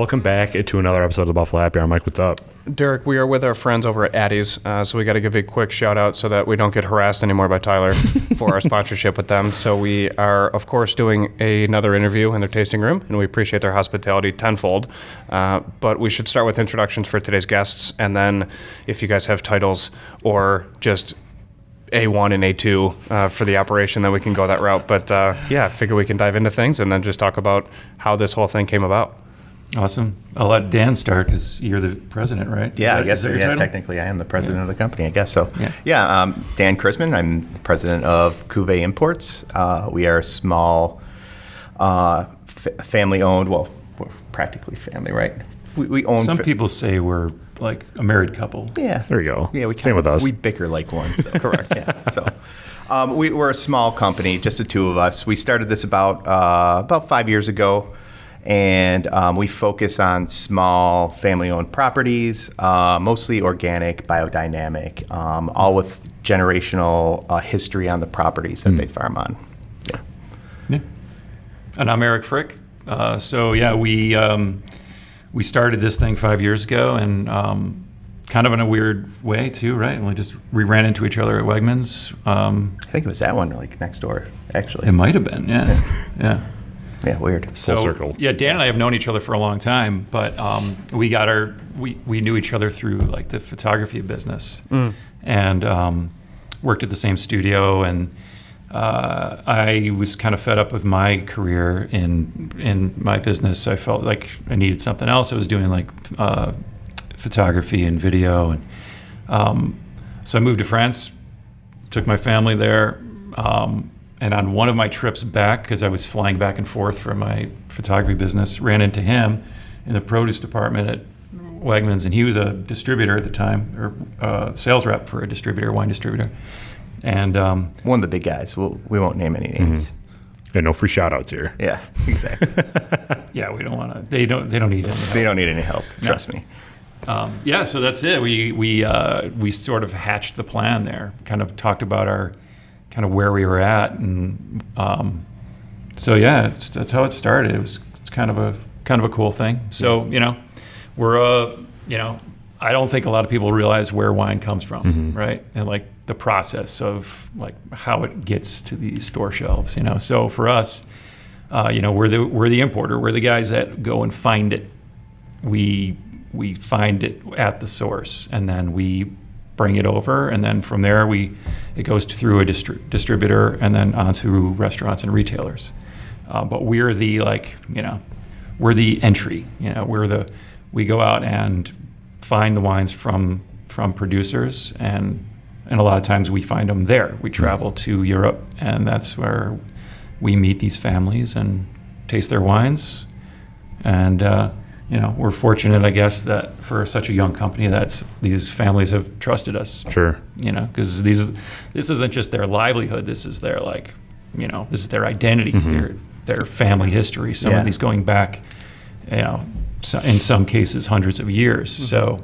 welcome back to another episode of the Buffalo Happy Hour. Mike, what's up? Derek, we are with our friends over at Addie's, so we got to give a quick shout out so that we don't get harassed anymore by Tyler for our sponsorship with them. So we are, of course, doing another interview in their tasting room, and we appreciate their hospitality tenfold. But we should start with introductions for today's guests, and then if you guys have titles or just A1 and A2 for the operation, then we can go that route. But I figure we can dive into things and then just talk about how this whole thing came about. Awesome. I'll let Dan start because you're the president, right? Yeah, I guess so. Yeah, technically I am the president of the company, I guess so. Dan Chrisman. I'm the president of Cuvee Imports. We are a small family-owned, well, we're practically family, right? We own... Some people say we're like a married couple. Yeah. There you go. Yeah, Same with us. We bicker like one. So. Correct, yeah. So we're a small company, just the two of us. We started this about 5 years ago. And we focus on small family-owned properties, mostly organic, biodynamic, all with generational history on the properties that they farm on. Yeah. And I'm Eric Frick. We started this thing 5 years ago, and kind of in a weird way too, right? We ran into each other at Wegmans. I think it was that one, like next door, actually. It might have been, yeah. Yeah, weird. So, full circle. Yeah, Dan and I have known each other for a long time, but we knew each other through like the photography business, and worked at the same studio. And I was kind of fed up with my career in my business. I felt like I needed something else. I was doing like photography and video, and so I moved to France, took my family there. And on one of my trips back, because I was flying back and forth for my photography business, ran into him in the produce department at Wegmans, and he was a distributor at the time, or sales rep for a distributor, wine distributor. And one of the big guys. We won't name any names. Mm-hmm. And no free shout-outs here. Yeah, exactly. Yeah, we don't want to. They don't need any help. They don't need any help. Trust me. So that's it. We sort of hatched the plan there. Kind of talked about our kind of where we were at, and that's how it started. It's kind of a cool thing. So we're I don't think a lot of people realize where wine comes from, right? And like the process of like how it gets to these store shelves. So for us, we're the importer. We're the guys that go and find it. We find it at the source, and then we bring it over, and then from there it goes through a distributor and then onto restaurants and retailers. But we're the we're the entry. We go out and find the wines from producers, and a lot of times we find them there. We travel to Europe, and that's where we meet these families and taste their wines. And we're fortunate, I guess, that for such a young company, that these families have trusted us. Sure. Because this isn't just their livelihood. This is their this is their identity, their family history. Some of these going back, in some cases, hundreds of years. So,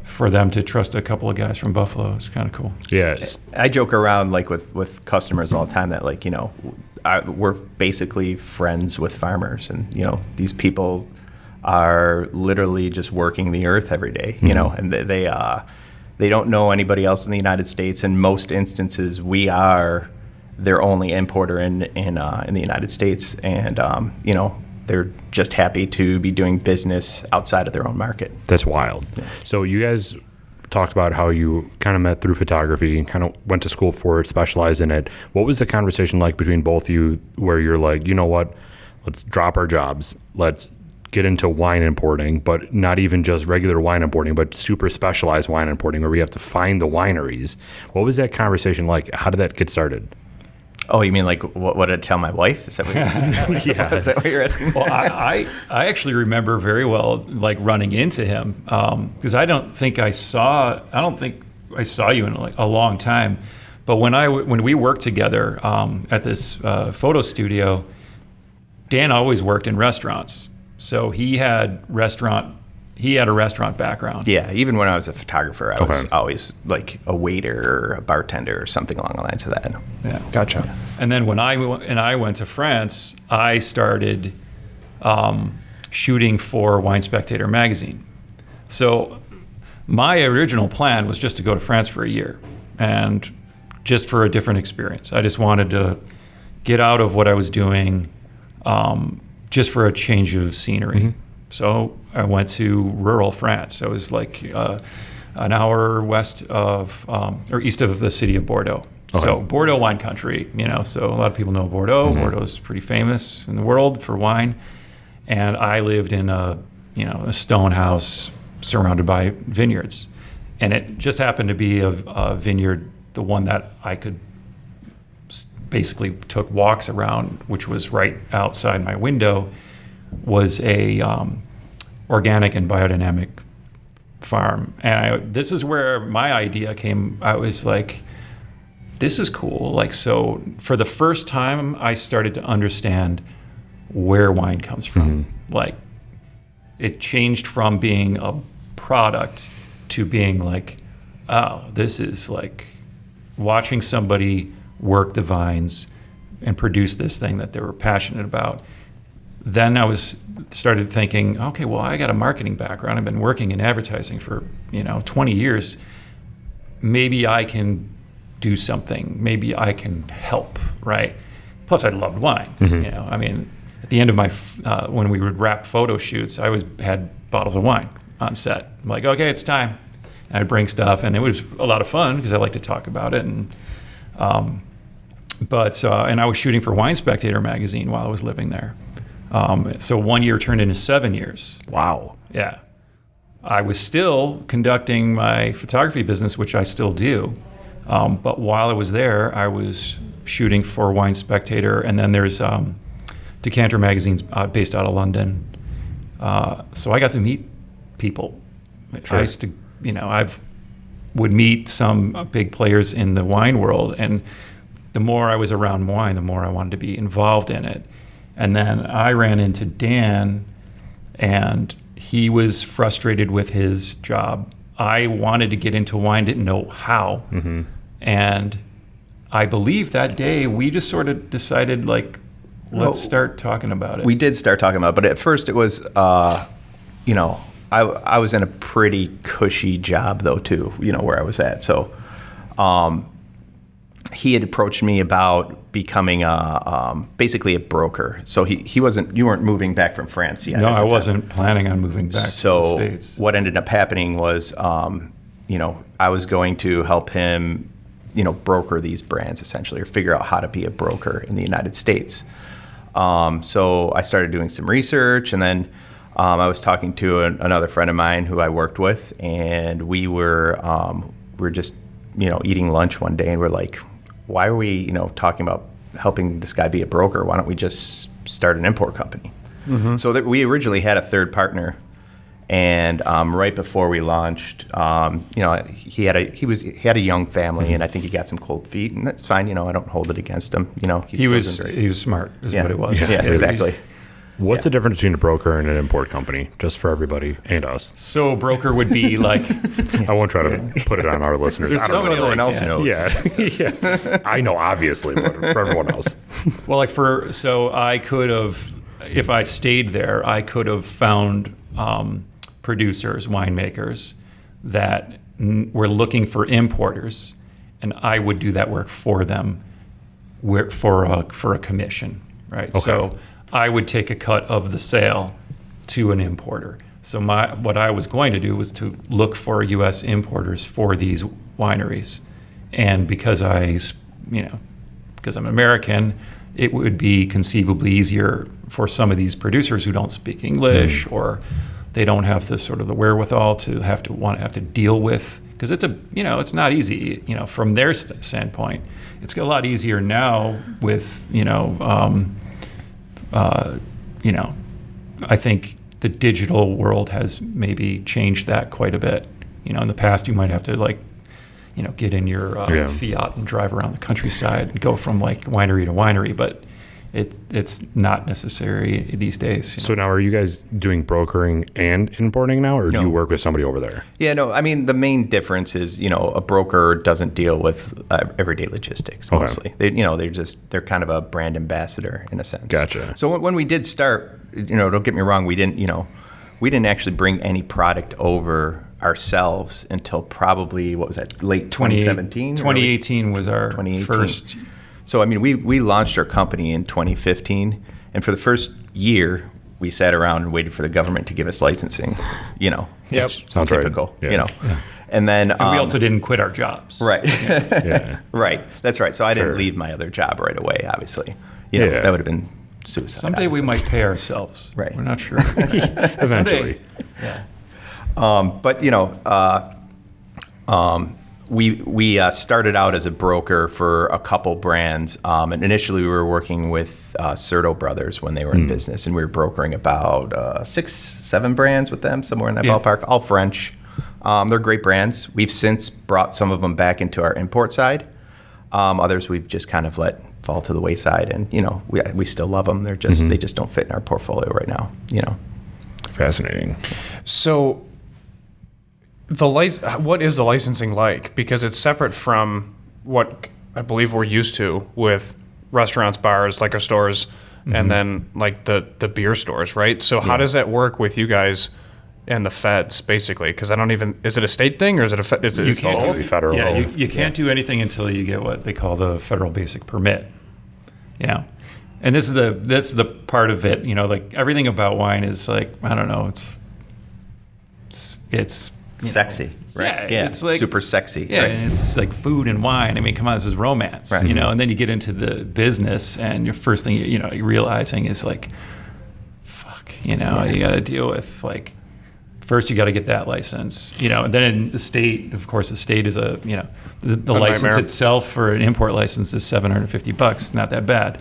for them to trust a couple of guys from Buffalo is kind of cool. Yeah. I joke around like with customers all the time that we're basically friends with farmers, and these people are literally just working the earth every day, and they don't know anybody else in the United States. In most instances, we are their only importer in the United States, and they're just happy to be doing business outside of their own market. That's wild. Yeah. So you guys talked about how you kind of met through photography and kind of went to school for it, specialized in it. What was the conversation like between both of you where you're like, you know what, let's drop our jobs, let's get into wine importing, but not even just regular wine importing, but super specialized wine importing where we have to find the wineries. What was that conversation like? How did that get started? Oh, you mean like what did I tell my wife? Is that what yeah. Is that what you're asking? Well, I actually remember very well like running into him because I don't think I saw you in like a long time. But when we worked together at this photo studio, Dan always worked in restaurants, so he had a restaurant background. Yeah, even when I was a photographer, I was always like a waiter or a bartender or something along the lines of that. Yeah, gotcha. And then when I went to France, I started shooting for Wine Spectator magazine. So my original plan was just to go to France for a year and just for a different experience. I just wanted to get out of what I was doing just for a change of scenery. Mm-hmm. So I went to rural France. I was like an hour west of, or east of the city of Bordeaux. Okay. So Bordeaux wine country, so a lot of people know Bordeaux. Mm-hmm. Bordeaux is pretty famous in the world for wine. And I lived in a stone house surrounded by vineyards. And it just happened to be a vineyard, the one that I could basically took walks around, which was right outside my window, was a organic and biodynamic farm. And this is where my idea came. I was like, this is cool. Like, so for the first time, I started to understand where wine comes from. Mm-hmm. Like, it changed from being a product to being like, oh, this is like watching somebody work the vines and produce this thing that they were passionate about. Then I started thinking, okay, well, I got a marketing background. I've been working in advertising for 20 years. Maybe I can do something. Maybe I can help, right? Plus, I loved wine. Mm-hmm. I mean, at the end of my when we would wrap photo shoots, I always had bottles of wine on set. I'm like, okay, it's time. And I'd bring stuff, and it was a lot of fun because I like to talk about it. And and I was shooting for Wine Spectator magazine while I was living there. So 1 year turned into 7 years. Wow. Yeah. I was still conducting my photography business, which I still do. But while I was there, I was shooting for Wine Spectator, and then there's Decanter magazines based out of London. So I got to meet people. Sure. I used to, would meet some big players in the wine world, and the more I was around wine, the more I wanted to be involved in it. And then I ran into Dan, and he was frustrated with his job. I wanted to get into wine, didn't know how. Mm-hmm. And I believe that day we just sort of decided, like, let's start talking about it. We did start talking about it, but at first it was, I was in a pretty cushy job, though, too, where I was at. So he had approached me about becoming basically a broker. So you weren't moving back from France yet. No, I wasn't planning on moving back to the States. So what ended up happening was, I was going to help him, broker these brands essentially, or figure out how to be a broker in the United States. So I started doing some research, and then I was talking to another friend of mine who I worked with, and we were just, eating lunch one day, and we're like, why are we, talking about helping this guy be a broker? Why don't we just start an import company? Mm-hmm. So that we originally had a third partner, and right before we launched, he had a young family, mm-hmm. and I think he got some cold feet, and that's fine. I don't hold it against him. He was smart, is what it was. Yeah, exactly. What's the difference between a broker and an import company, just for everybody and us? So a broker would be like... I won't try to put it on our listeners. I don't know. Everyone else knows. Yeah. I know, obviously, but for everyone else. Well, so I could have, if I stayed there, I could have found producers, winemakers, that were looking for importers, and I would do that work for them for a commission, right? Okay. So I would take a cut of the sale to an importer. So what I was going to do was to look for U.S. importers for these wineries, and because I'm American, it would be conceivably easier for some of these producers who don't speak English, or they don't have the sort of the wherewithal to have to deal with, because it's not easy, from their standpoint. It's a lot easier now with I think the digital world has maybe changed that quite a bit. In the past, you might have to get in your Fiat and drive around the countryside and go from like winery to winery. But it's not necessary these days. So now, are you guys doing brokering and importing now, or do No. you work with somebody over there? Yeah, no, I mean, the main difference is, a broker doesn't deal with everyday logistics Okay. mostly. They're kind of a brand ambassador in a sense. Gotcha. So when we did start, don't get me wrong, we didn't actually bring any product over ourselves until probably, what was that, late 2017? 2018 was our 2018. first. So, I mean, we launched our company in 2015, and for the first year, we sat around and waited for the government to give us licensing, Yep. Sounds right. typical, Yeah. And then And we also didn't quit our jobs. right, Yeah. right, that's right. So I Sure. didn't leave my other job right away. Obviously, Yeah. that would have been suicide. Someday we obviously. might pay ourselves. Right. We're not sure. Eventually. Yeah. But we started out as a broker for a couple brands, and initially we were working with Certo Brothers when they were in business, and we were brokering about 6-7 brands with them, somewhere in that Yeah. ballpark, all French. They're great brands. We've since brought some of them back into our import side. Others we've just kind of let fall to the wayside, and we still love them. They're just they just don't fit in our portfolio right now. Fascinating. So, what is the licensing like? Because it's separate from what I believe we're used to with restaurants, bars, liquor stores, and then like the beer stores, right? So how does that work with you guys and the feds, basically? Because I don't even, is it a state thing or is it You can't both? do, Federal. Yeah, you can't do anything until you get what they call the federal basic permit. And this is the part of it. Like everything about wine is like, I don't know. It's Sexy, right? Yeah, it's like super sexy. Yeah, right? and it's like food and wine. I mean, come on, this is romance, Right. And then you get into the business, and your first thing you're realizing is like, fuck, you got to deal with like, first you got to get that license, and then in the state, of course, the state is the license nightmare. itself for an import license is $750. Not that bad,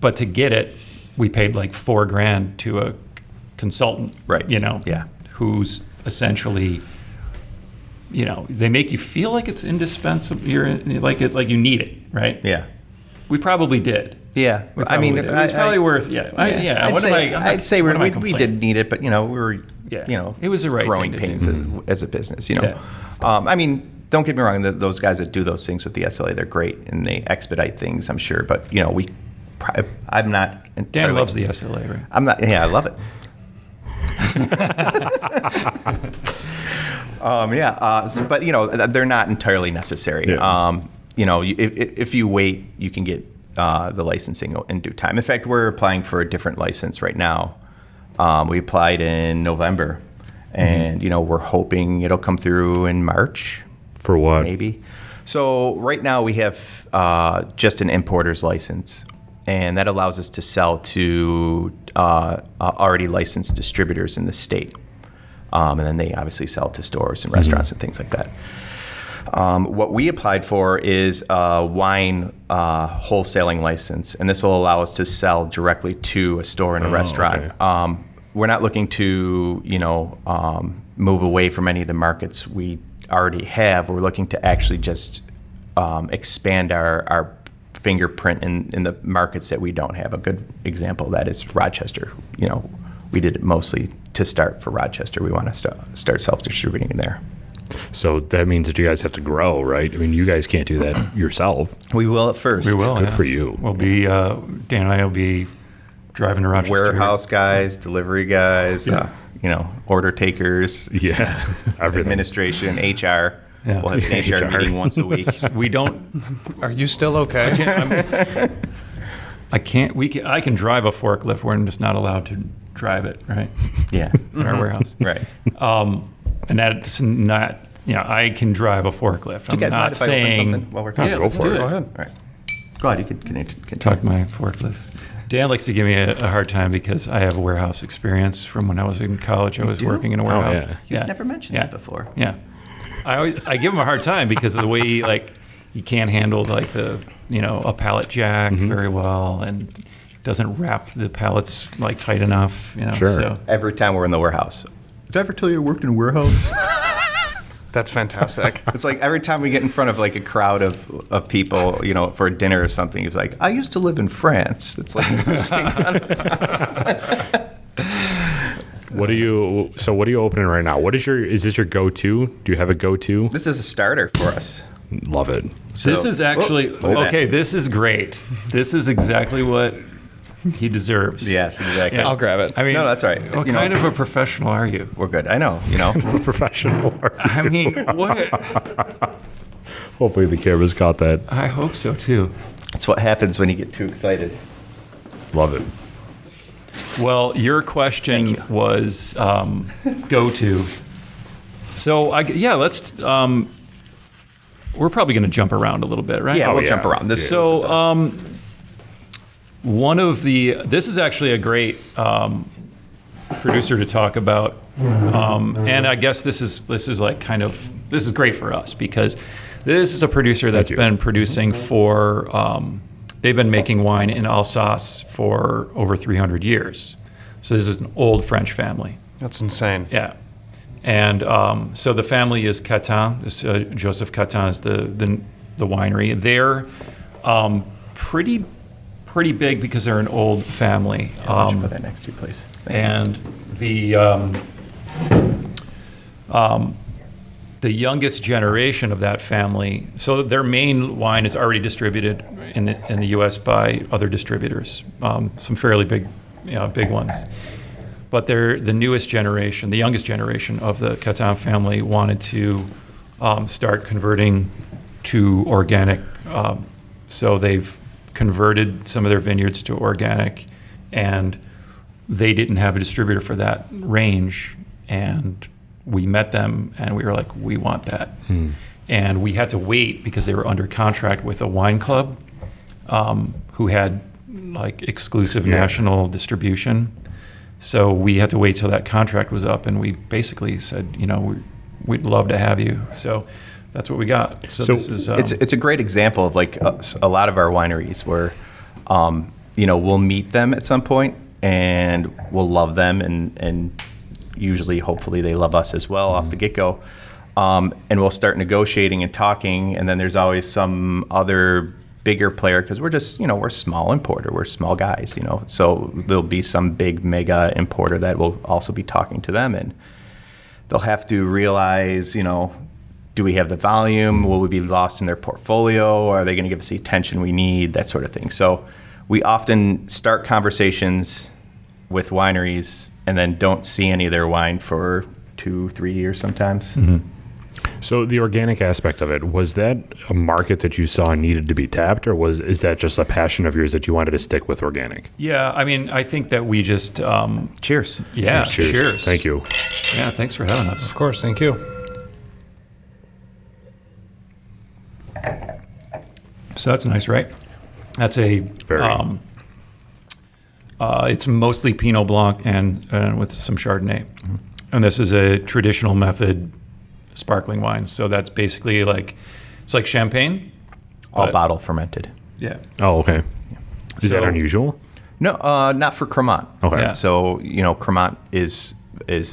but to get it, we paid like $4,000 to a consultant, Right. Yeah, who's essentially, they make you feel like it's indispensable. You're like you need it, right? Yeah. We probably did. Yeah. We I mean, probably did. It's probably worth. Yeah. I'd say we did need it, but we were, It was the right growing thing to pains do. as a business. Yeah. I mean, don't get me wrong. Those guys that do those things with the SLA, they're great and they expedite things. I'm sure, but I'm not. Dan entirely- loves the SLA, right? I'm not. Yeah, I love it. But they're not entirely necessary. Yeah. If you wait, you can get the licensing in due time. In fact, we're applying for a different license right now. We applied in November, and we're hoping it'll come through in March. For what? Maybe. So right now we have just an importer's license, and that allows us to sell to already licensed distributors in the state. And then they obviously sell to stores and restaurants and things like that. What we applied for is a wine wholesaling license, and this will allow us to sell directly to a store and a restaurant. Okay. We're not looking to, move away from any of the markets we already have. We're looking to actually just expand our fingerprint in the markets that we don't have. A good example of that is Rochester. We did it mostly to start for Rochester. We want to start self-distributing in there. So that means that you guys have to grow, right? I mean, you guys can't do that yourself. We will at first. We will. Good for you. We'll be Dan and I will be driving to Rochester. Warehouse guys, delivery guys, order takers, Yeah, everything. administration, HR. Yeah. We'll have an HR HR. meeting once a week. We don't. Are you still okay? I can drive a forklift. We're just not allowed to drive it, right? Yeah. In our warehouse. Right. And that's not. I can drive a forklift. Do you guys I'm mind not if I open saying. something while we're talking? Yeah, Go let's for do it. Go ahead. All right. Go ahead. You can continue. Talk my forklift. Dan likes to give me a hard time because I have a warehouse experience from when I was in college. I was do? working in a Oh, warehouse. yeah. You've never mentioned that before. Yeah. I give him a hard time because of the way he can't handle like a pallet jack very well and doesn't wrap the pallets like tight enough. Sure. So. Every time we're in the warehouse. Did I ever tell you I worked in a warehouse? That's fantastic. It's like every time we get in front of like a crowd of people, you know, for a dinner or something, he's like, I used to live in France. It's like, What are you opening right now? Is this your go-to? Do you have a go-to? this is a starter for us. Love it. So- This is actually, look at that. okay, this is great. This is exactly what he deserves. Yes, exactly. Yeah. I'll grab it. I mean, No, that's right. What You know- kind of a professional are you? We're good. I know, you know. Professional. I mean, what? Hopefully the cameras caught that. I hope so too. That's what happens when you get too excited. Love it. Well, your question was go to. So let's. We're probably going to jump around a little bit, right? Yeah, Oh, we'll yeah. jump around. This is This is actually a great producer to talk about, and I guess this is great for us because this is a producer that's you. been producing for. They've been making wine in Alsace for over 300 years. So this is an old French family. That's insane. Yeah. And so the family is Catin. Joseph Catin is the winery. They're pretty big because they're an old family. Why don't you put that next to you, please? And the youngest generation of that family, so their main wine is already distributed in the U.S. by other distributors, some fairly big ones. But they're the newest generation, the youngest generation of the Catin family wanted to start converting to organic. So they've converted some of their vineyards to organic, and they didn't have a distributor for that range. And we met them, and we were like, we want that. And we had to wait because they were under contract with a wine club who had like exclusive national distribution. So we had to wait till that contract was up, and we basically said, we'd love to have you. So that's what we got. So this is it's a great example of like a lot of our wineries where, we'll meet them at some point and we'll love them, and usually, hopefully, they love us as well off the get-go. And we'll start negotiating and talking, and then there's always some other bigger player because we're just, we're a small importer. We're small guys, So there'll be some big mega importer that will also be talking to them, and they'll have to realize, do we have the volume? Will we be lost in their portfolio? Are they going to give us the attention we need? That sort of thing. So we often start conversations with wineries and then don't see any of their wine for 2-3 years sometimes. So the organic aspect of it, was that a market that you saw needed to be tapped, or is that just a passion of yours that you wanted to stick with organic? Yeah, I mean, I think that we just Cheers. yeah, cheers. Thank you. Yeah, thanks for having us. Of course. Thank you. So that's nice, right? That's a Very. it's mostly Pinot Blanc and with some Chardonnay, and this is a traditional method sparkling wine. So that's basically it's like champagne, All but- bottle fermented. Yeah. Oh, okay. Is that So- unusual? No, not for Cremant. Okay. Yeah. So Cremant is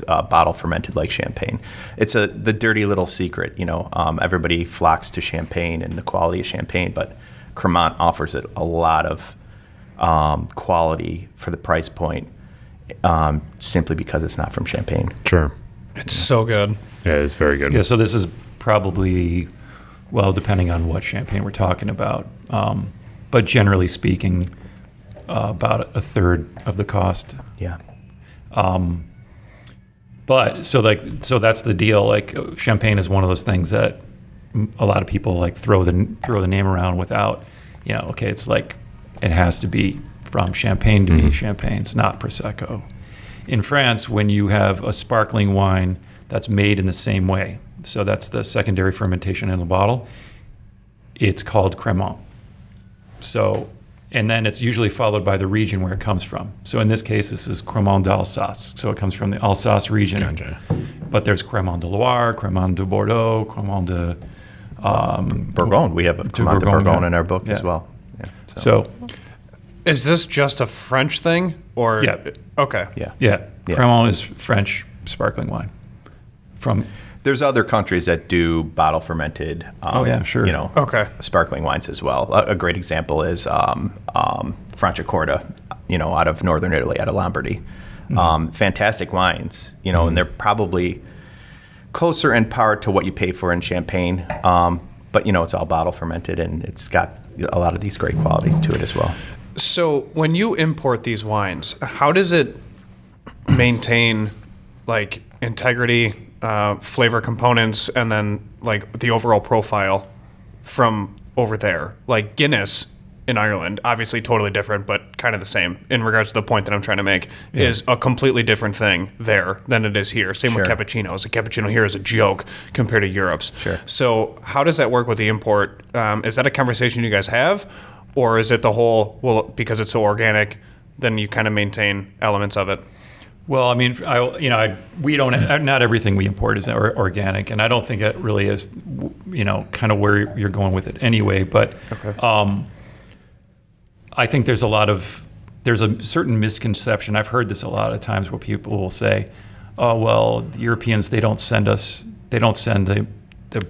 bottle fermented like champagne. It's the dirty little secret. Everybody flocks to champagne and the quality of champagne, but Cremant offers it a lot of quality for the price point, simply because it's not from Champagne. Sure. It's so good. Yeah, it's very good. Yeah. So this is probably, well, depending on what champagne we're talking about, but generally speaking, about a third of the cost. Yeah. But so that's the deal. Like champagne is one of those things that a lot of people throw the name around without, okay, it's like it has to be from Champagne to be champagne. It's not Prosecco. In France, when you have a sparkling wine that's made in the same way, so that's the secondary fermentation in the bottle, it's called Crémant. So, and then it's usually followed by the region where it comes from. So in this case, this is Crémant d'Alsace. So it comes from the Alsace region. Gotcha. But there's Crémant de Loire, Crémant de Bordeaux, Crémant de... Bourgogne. We have a Cremant de Bourgogne, Bourgogne yeah. in our book as Yeah. well. Yeah. So, Is this just a French thing, or Yeah. Okay. Yeah. yeah, Yeah. Crémant is French sparkling wine. From There's other countries that do bottle fermented. Oh, yeah, sure. Okay. Sparkling wines as well. A great example is Franciacorta, out of northern Italy, out of Lombardy. Fantastic wines, and they're probably closer in part to what you pay for in Champagne. But it's all bottle fermented, and it's got a lot of these great qualities to it as well. So when you import these wines, how does it maintain like integrity, flavor components, and then like the overall profile from over there? Like Guinness in Ireland, obviously totally different, but kind of the same in regards to the point that I'm trying to make, is a completely different thing there than it is here. Same with cappuccinos. A cappuccino here is a joke compared to Europe's. Sure. So how does that work with the import? Is that a conversation you guys have? Or is it the whole, well, because it's so organic, then you kind of maintain elements of it? Well, I mean, we don't. Not everything we import is organic, and I don't think it really is. Kind of where you're going with it anyway. But I think there's a certain misconception. I've heard this a lot of times where people will say, "Oh, well, the Europeans they don't send the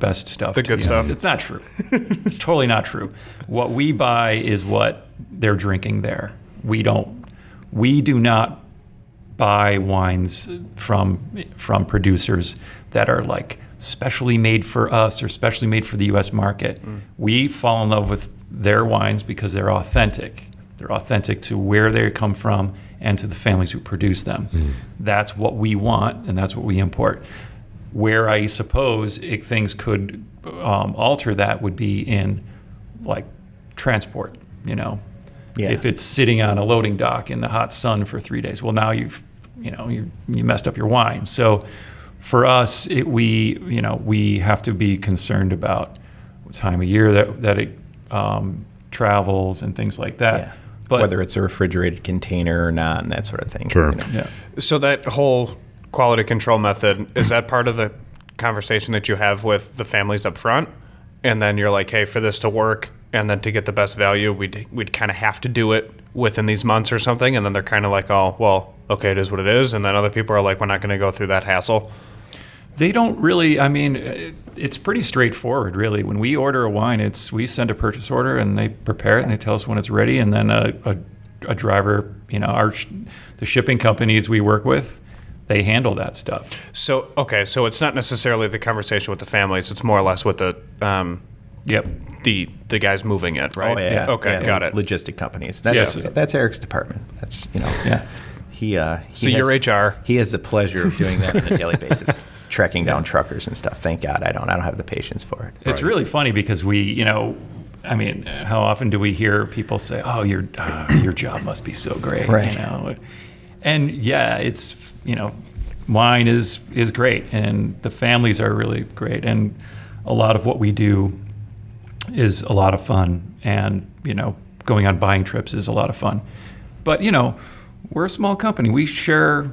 best stuff, the good stuff." It's not true. It's totally not true. What we buy is what they're drinking there. We do not buy wines from producers that are like specially made for us or specially made for the U.S. market. We fall in love with their wines because they're authentic. They're authentic to where they come from and to the families who produce them. That's what we want, and that's what we import. Where I suppose things could alter that would be in like transport, If it's sitting on a loading dock in the hot sun for 3 days, well, now you messed up your wine. So for us, we have to be concerned about what time of year that it travels and things like that. Yeah. But whether it's a refrigerated container or not, and that sort of thing. Sure. Yeah. So that whole quality control method, is that part of the conversation that you have with the families up front? And then you're like, hey, for this to work and then to get the best value, we'd kind of have to do it within these months or something. And then they're kind of like, oh, well, okay, it is what it is. And then other people are like, we're not going to go through that hassle. They don't really, it's pretty straightforward, really. When we order a wine, we send a purchase order and they prepare it and they tell us when it's ready. And then a driver, the shipping companies we work with, they handle that stuff. So, okay, so it's not necessarily the conversation with the families. It's more or less with the the guys moving it, right? Oh, yeah. Okay, got it. Logistic companies. Yes. That's Eric's department. That's, Yeah. So you're HR. He has the pleasure of doing that on a daily basis, tracking down truckers and stuff. Thank God I don't have the patience for it. It's really funny because how often do we hear people say, "Oh, your job must be so great," Right. And yeah, it's wine is great, and the families are really great, and a lot of what we do is a lot of fun, and going on buying trips is a lot of fun, but we're a small company. We share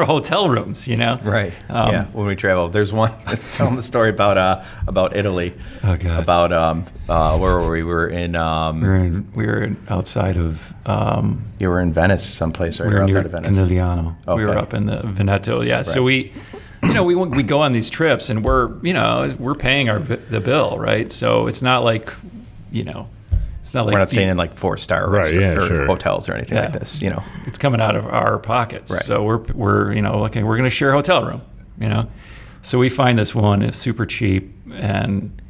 hotel rooms, Right. Yeah. When we travel, there's one. Tell them the story about Italy. Oh God. About where were we? We were in. We were outside of. You were in Venice, someplace, right? We were Outside of Venice. Canigliano. Okay. We were up in the Veneto. Yeah. Right. So we go on these trips, and we're paying the bill, right? So it's not like, It's not like we're not staying in like 4-star or hotels or anything like this. It's coming out of our pockets. Right. So we're okay. We're going to share a hotel room. So we find this one is super cheap, and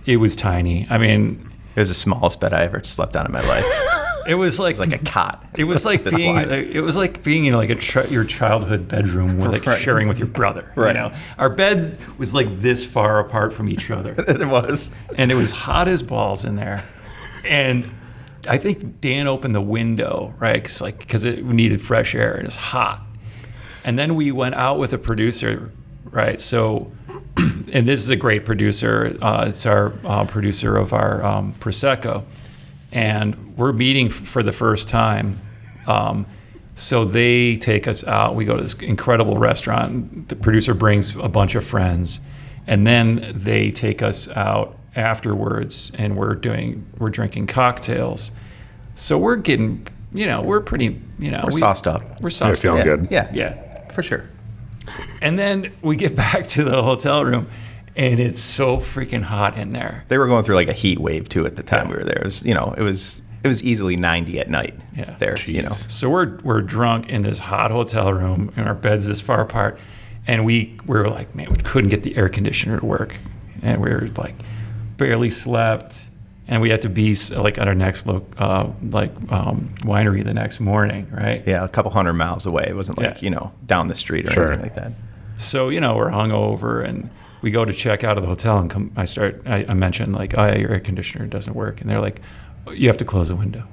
it was tiny. It was the smallest bed I ever slept on in my life. It was like a cot. It was like being in like your childhood bedroom with sharing with your brother. Right. Our bed was like this far apart from each other. It was, and it was hot as balls in there. And I think Dan opened the window, right? Because it needed fresh air. It was hot. And then we went out with a producer, right? So, and this is a great producer. It's our producer of our Prosecco. And we're meeting for the first time. So they take us out. We go to this incredible restaurant. The producer brings a bunch of friends. And then they take us out afterwards, and we're drinking cocktails. So we're getting, we're pretty, we're sauced up. We're sauced feeling up. good. Yeah, for sure. And then we get back to the hotel room, and it's so freaking hot in there. They were going through like a heat wave too at the time we were there. It was, it was easily 90 at night there, So we're drunk in this hot hotel room, and our bed's this far apart, and we were like, man, we couldn't get the air conditioner to work, and we were like barely slept, and we had to be like at our next winery the next morning, right? Yeah, a couple 100 miles away. It wasn't like down the street or anything like that. So we're hungover, and we go to check out of the hotel, and I mentioned like, oh yeah, your air conditioner doesn't work, and they're like, you have to close the window.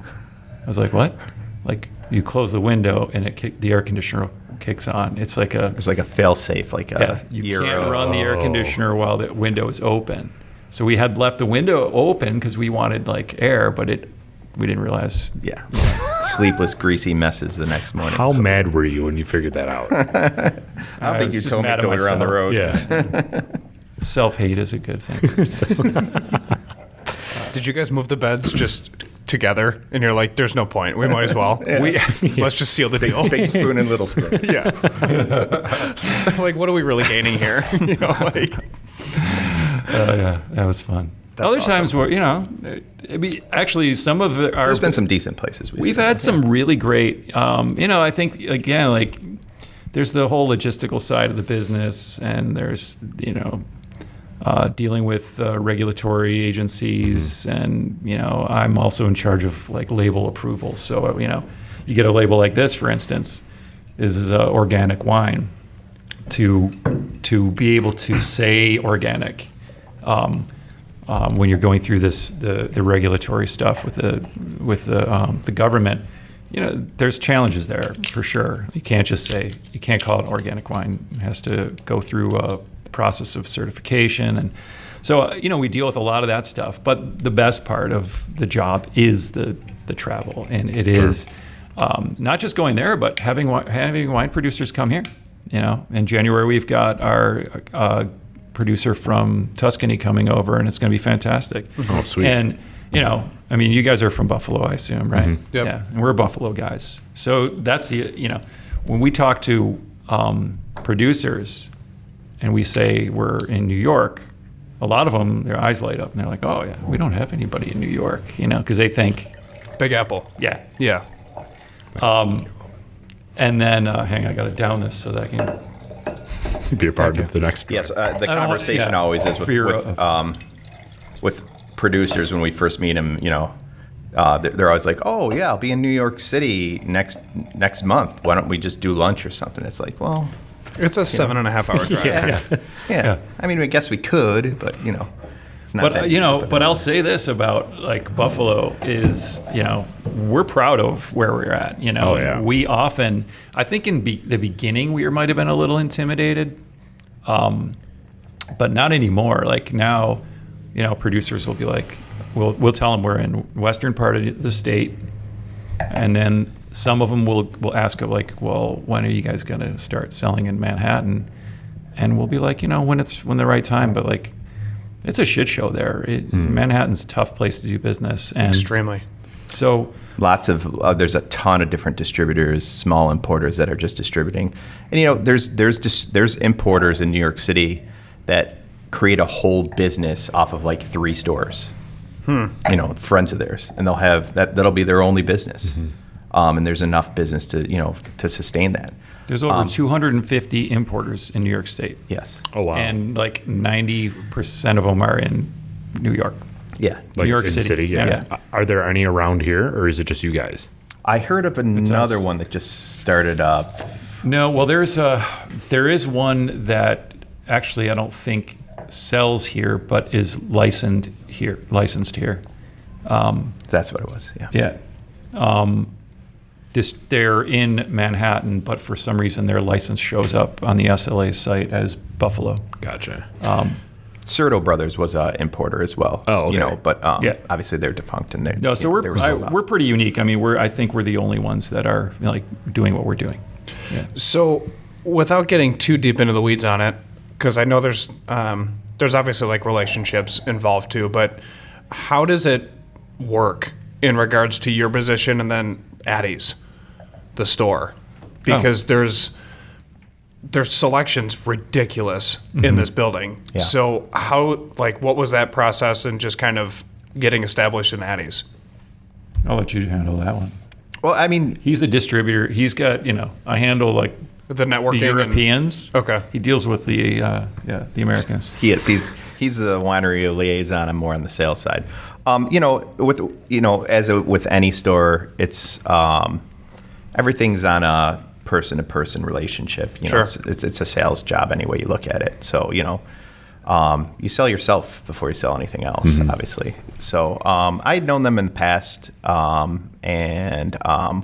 I was like, what? Like, you close the window and the air conditioner kicks on. It's like a fail safe, like a you can't run the air conditioner while the window is open. So we had left the window open because we wanted like air, but we didn't realize. Yeah. Sleepless, greasy messes the next morning. How mad were you when you figured that out? I don't think you told me until we were on the road. Yeah. Self-hate is a good thing. Did you guys move the beds just together? And you're like, there's no point. We might as well. Let's just seal the deal. Big spoon and little spoon. Yeah. Like, what are we really gaining here? Yeah, that was fun. Other awesome. times where, actually some of our... There's been some decent places. We've had some really great, I think, again, like, there's the whole logistical side of the business, and there's, dealing with regulatory agencies, and I'm also in charge of like label approval. So you get a label like this, for instance, this is organic wine. To be able to say organic when you're going through the regulatory stuff with the government, there's challenges there for sure. You can't call it organic wine. It has to go through a process of certification, and so we deal with a lot of that stuff. But the best part of the job is the travel, and it is not just going there, but having wine producers come here. In January we've got our producer from Tuscany coming over, and it's going to be fantastic. Oh, sweet! And you guys are from Buffalo, I assume, right? Mm-hmm. Yep. Yeah, and we're Buffalo guys. So that's when we talk to producers, and we say we're in New York, a lot of them, their eyes light up, and they're like, oh, yeah, we don't have anybody in New York, because they think... Big Apple. Yeah. Yeah. And then, hang on, I got to down this so that I can... Be a part of the next. Yes, the conversation always is with producers when we first meet them, they're always like, oh, yeah, I'll be in New York City next month. Why don't we just do lunch or something? It's like, well... It's a 7.5 hour drive. Yeah. I mean, I guess we could, but it's not. But I'll say this about like Buffalo is, we're proud of where we're at. Oh, yeah. We often, I think in the beginning we might have been a little intimidated, but not anymore. Like now, producers will be like, we'll tell them we're in western part of the state, and then some of them will ask like, well, when are you guys going to start selling in Manhattan? And we'll be like, when the right time. But like, it's a shit show there. Manhattan's a tough place to do business. And extremely. So there's a ton of different distributors, small importers that are just distributing. And there's importers in New York City that create a whole business off of like 3 stores. Friends of theirs, and they'll have that'll be their only business. Mm-hmm. And there's enough business to sustain that. There's over 250 importers in New York State. Yes. Oh, wow. And like 90% of them are in New York. Yeah. Like New York in City. Yeah. Are there any around here, or is it just you guys? I heard of another one that just started up. No, well, there is one that actually I don't think sells here, but is licensed here. That's what it was. Yeah. Yeah. They're in Manhattan, but for some reason their license shows up on the SLA site as Buffalo. Gotcha. Certo Brothers was an importer as well. Oh, okay. But obviously they're defunct and we're pretty unique. I mean, I think we're the only ones that are like doing what we're doing. Yeah. So, without getting too deep into the weeds on it, because I know there's obviously like relationships involved too, but how does it work in regards to your position and then Addie's, the store? Because there's their selection's ridiculous in this building. Yeah. So what was that process and just kind of getting established in Addie's? I'll let you handle that one. Well, I mean, He's the distributor. He's got, I handle like The networking. the Europeans. Okay. He deals with the Americans. he is. He's the winery liaison. I'm more on the sales side. With any store, it's everything's on a person-to-person relationship. Sure. It's a sales job any way you look at it. So you sell yourself before you sell anything else, obviously. So I'd known them in the past, and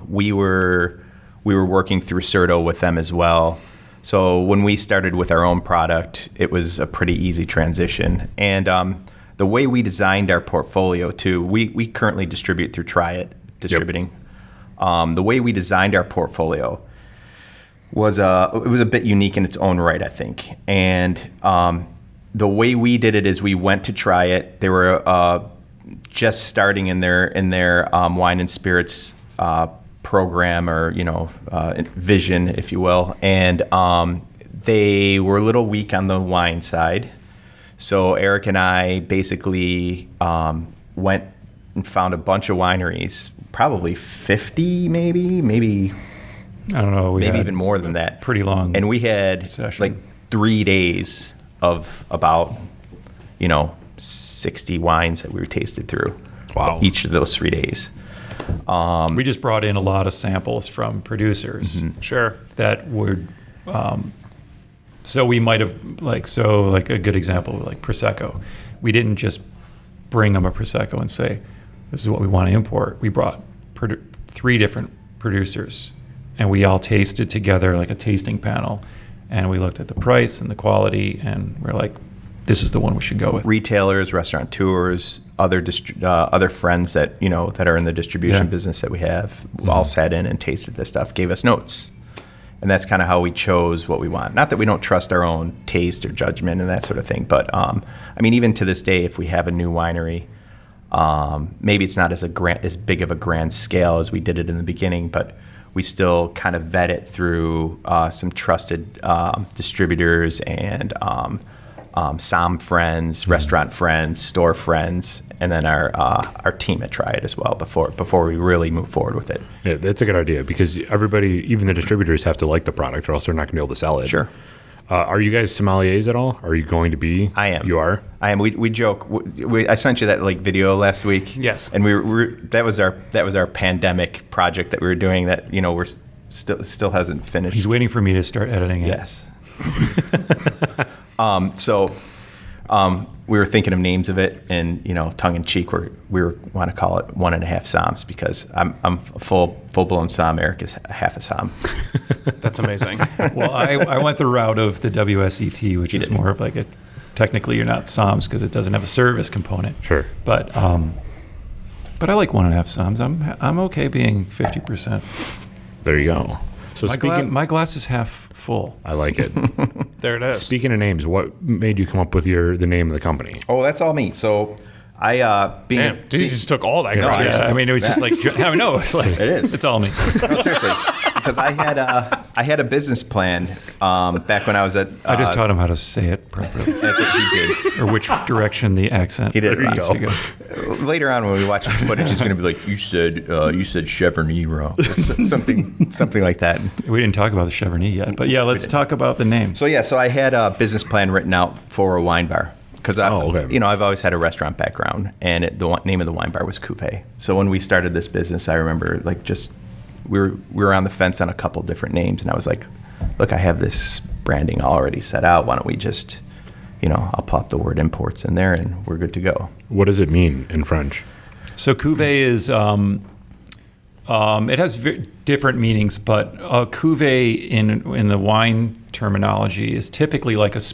we were working through Certo with them as well. So when we started with our own product, it was a pretty easy transition. And the way we designed our portfolio too, we currently distribute through Try It Distributing. The way we designed our portfolio was it was a bit unique in its own right, I think. And the way we did it is we went to Try It. They were just starting in their wine and spirits program, or vision, if you will, and they were a little weak on the wine side. So Eric and I basically went and found a bunch of wineries, probably 50, maybe I don't know. maybe even more than that. Pretty long. And we had session. like 3 days of about 60 wines that we were tasted through. Wow. Each of those 3 days. We just brought in a lot of samples from producers Sure. that would. So we might have like a good example, like Prosecco. We didn't just bring them a Prosecco and say, "This is what we want to import." We brought 3 different producers, and we all tasted together like a tasting panel, and we looked at the price and the quality, and we're like, "This is the one we should go with." Retailers, restaurateurs, other friends that that are in the distribution business that we have, all sat in and tasted this stuff, gave us notes, and that's kind of how we chose what we want. Not that we don't trust our own taste or judgment and that sort of thing, but even to this day, if we have a new winery, maybe it's not as big of a grand scale as we did it in the beginning, but we still kind of vet it through some trusted distributors and SOM friends, restaurant friends, store friends, and then our team at Try It as well before we really move forward with it. Yeah, that's a good idea, because everybody, even the distributors, have to like the product, or else they're not going to be able to sell it. Sure. Are you guys sommeliers at all? Are you going to be? I am. You are? I am. We joke. I sent you that video last week. Yes. And that was our pandemic project that we were doing that we're still hasn't finished. He's waiting for me to start editing it. Yes. We were thinking of names of it, and tongue in cheek, we want to call it 1.5 Soms, because I'm a full blown Som. Eric is half a Som. That's amazing. Well, I went the route of the WSET, which is more of like technically you're not Soms because it doesn't have a service component. Sure. But I like 1.5 Soms. I'm okay being 50%. There you go. So My glass is half full. I like it. There it is. Speaking of names, what made you come up with the name of the company? Oh, that's all me. So I Damn, dude, you just took all that. No, credit. Yeah, I mean, it was just like, I know, it's like, It is. it's all me. No, seriously, because I had a business plan back when I was at. I just taught him how to say it properly, He did. or which direction the accent He did. needs to go. Later on, when we watch this footage, it's going to be like, you said Chevrolet wrong, something like that. We didn't talk about the Chevrolet yet, but yeah, let's talk about the name. So I had a business plan written out for a wine bar, because I've always had a restaurant background, and the name of the wine bar was Cuvee. So when we started this business, I remember we were on the fence on a couple different names, and I was like, look, I have this branding already set out. Why don't we just, I'll plop the word imports in there, and we're good to go. What does it mean in French? So Cuvée is, it has different meanings, but Cuvée in the wine terminology is typically like it's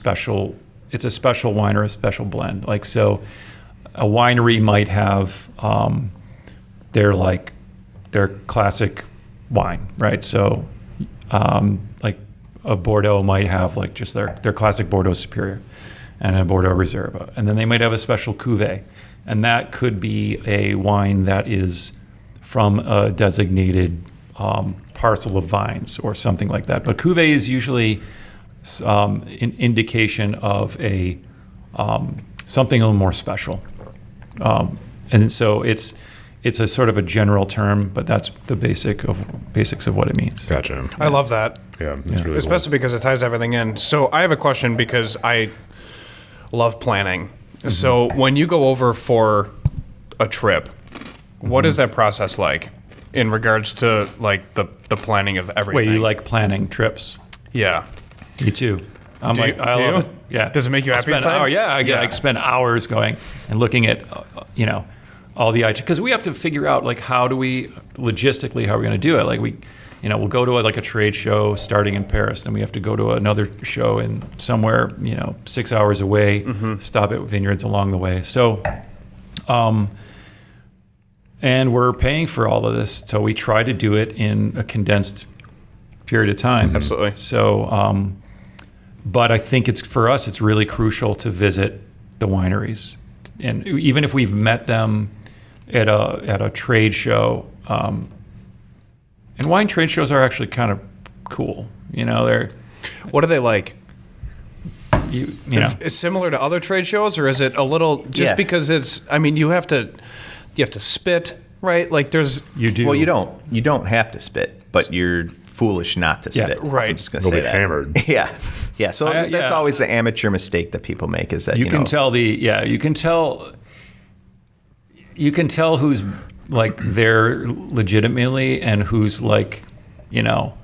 a special wine or a special blend. Like, so a winery might have their classic wine, right? So like a Bordeaux might have like just their classic Bordeaux Superior and a Bordeaux Reserve. And then they might have a special Cuvée. And that could be a wine that is from a designated parcel of vines or something like that. But Cuvée is usually an indication of a something a little more special. And so it's a sort of a general term, but that's the basics of what it means. Gotcha. I love that. Yeah, that's really Especially because it ties everything in. So I have a question because I love planning. So when you go over for a trip, what is that process like in regards to like the planning of everything? Wait, you like planning trips? Yeah. Me too. I Do love you? it. Yeah. Does it make you I'll happy spend inside? I spend hours going and looking at, all the items, because we have to figure out like how are we going to do it? Like we'll go to a trade show starting in Paris, then we have to go to another show in somewhere 6 hours away, stop at vineyards along the way. So, and we're paying for all of this, so we try to do it in a condensed period of time. Absolutely. So, but I think for us, it's really crucial to visit the wineries, and even if we've met them at a trade show, and wine trade shows are actually kind of cool. They're What are they like? you know Is similar to other trade shows, or is it a little just Yeah. because it's? I mean, you have to spit, right? Like there's you do. Well, you don't have to spit, but you're foolish not to Yeah, spit. right. I'm just gonna You'll say be that. hammered. Yeah, yeah. So that's yeah. always the amateur mistake that people make is that you can tell who's like there legitimately and who's like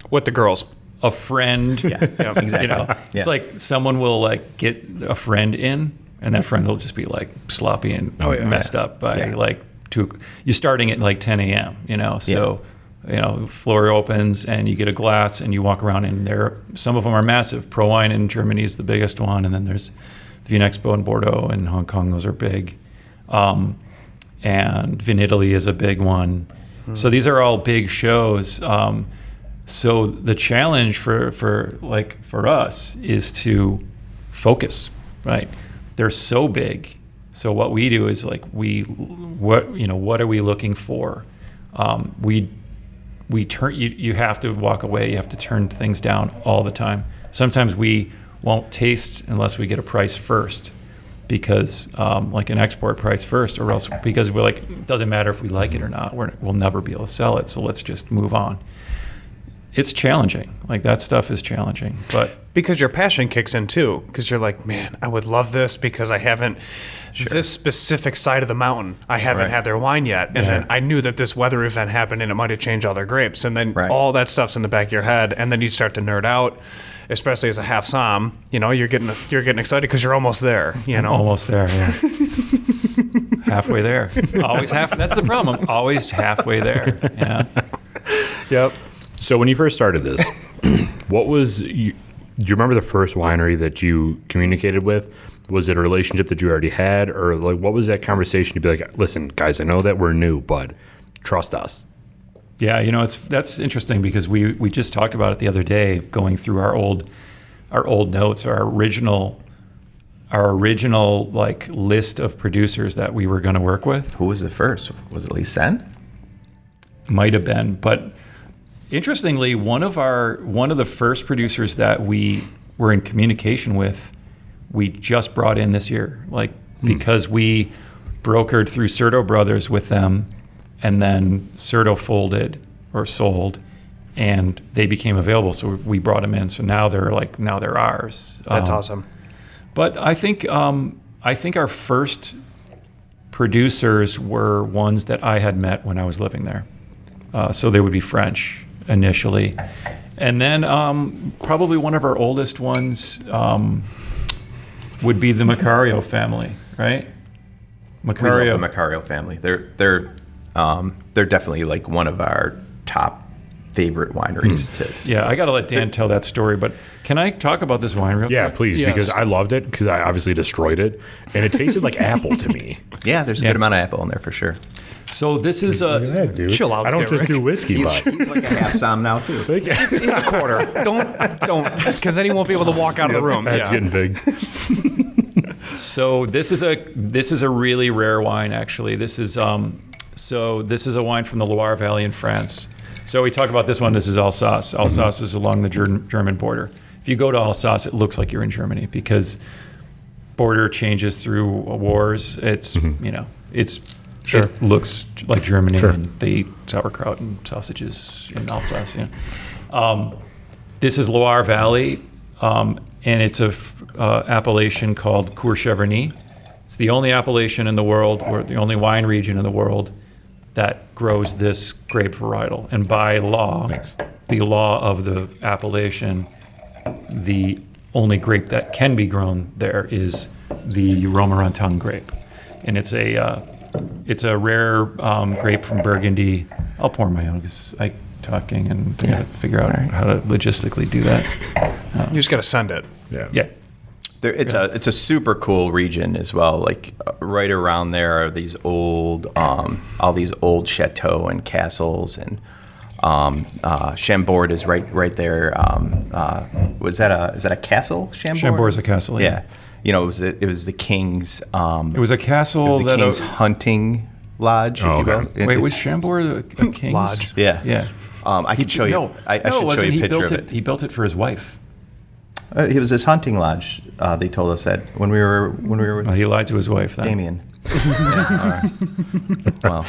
with the girls. a friend. Yeah, exactly. It's Yeah. like someone will like get a friend in, and that friend will just be like sloppy and messed up by like you're starting at like 10 a.m. So floor opens and you get a glass and you walk around, and some of them are massive. Pro Wine in Germany is the biggest one, and then there's the Vinexpo in Bordeaux and Hong Kong. Those are big, and Vin Italy is a big one. So these are all big shows. So the challenge for us is to focus, right? They're so big. So what we do is like what are we looking for? We turn you have to walk away. You have to turn things down all the time. Sometimes we won't taste unless we get a price first, because like an export price first, or else because we're like, it doesn't matter if we like it or not. We'll never be able to sell it. So let's just move on. It's challenging. Like that stuff is challenging, but Because your passion kicks in too. Because you're like, man, I would love this because I haven't this specific side of the mountain. I haven't had their wine yet, and then I knew that this weather event happened, and it might have changed all their grapes, and then all that stuff's in the back of your head, and then you start to nerd out. Especially as a half som, you're getting excited because you're almost there. Almost there. Yeah. Halfway there. Always half. That's the problem. I'm always halfway there. Yeah. Yep. So when you first started this, what was do you remember the first winery that you communicated with? Was it a relationship that you already had, or like what was that conversation? You'd be like, "Listen, guys, I know that we're new, but trust us." Yeah, that's interesting because we just talked about it the other day, going through our old notes, our original like list of producers that we were going to work with. Who was the first? Was it Lysen? Might have been, but interestingly, one of the first producers that we were in communication with, we just brought in this year, like because we brokered through Certo Brothers with them, and then Certo folded or sold, and they became available. So we brought them in. So now they're ours. That's awesome. But I think our first producers were ones that I had met when I was living there. So they would be French initially. And then probably one of our oldest ones would be the Macario family, right? We love the Macario family. They're definitely like one of our top favorite wineries to. Yeah, I got to let Dan tell that story, but can I talk about this wine real Yeah, quick? please, Yes. because I loved it because I obviously destroyed it, and it tasted like apple to me. Yeah, there's a good amount of apple in there for sure. So this is a dude. Chill out I don't there, just Rick. do whiskey, He's, but he's like a half som now too. He's a quarter. Don't, because then he won't be able to walk out of the room. That's getting big. So this is a really rare wine, actually. This is a wine from the Loire Valley in France. So we talk about this one. This is Alsace. Alsace is along the German border. if you go to Alsace, it looks like you're in Germany because border changes through wars. It's Sure. It looks like Germany, Sure. and they eat sauerkraut and sausages in Alsace. Yeah. This is Loire Valley, and it's a appellation called Cour-Cheverny. It's the only appellation in the world, or the only wine region in the world that grows this grape varietal. And by law, the law of the appellation, the only grape that can be grown there is the Romorantin grape, and it's a rare grape from Burgundy. I'll pour my own because I'm talking and I gotta figure out how to logistically do that. You just got to send it. Yeah. It's a super cool region as well. Like right around there are these old, all these old chateaux and castles, and Chambord is right there. Is that a castle? Chambord? Chambord is a castle. Yeah. You know, it was the king's. It was a castle It was the that king's hunting lodge. Oh, if you okay. will. Wait, was Chambord a king's Lodge. Yeah. Yeah. I can show you. No, I should show you a he picture built of it. He built it for his wife. It was his hunting lodge. They told us that when we were with Well, he lied to his wife then. Damien. Yeah, all right. Well,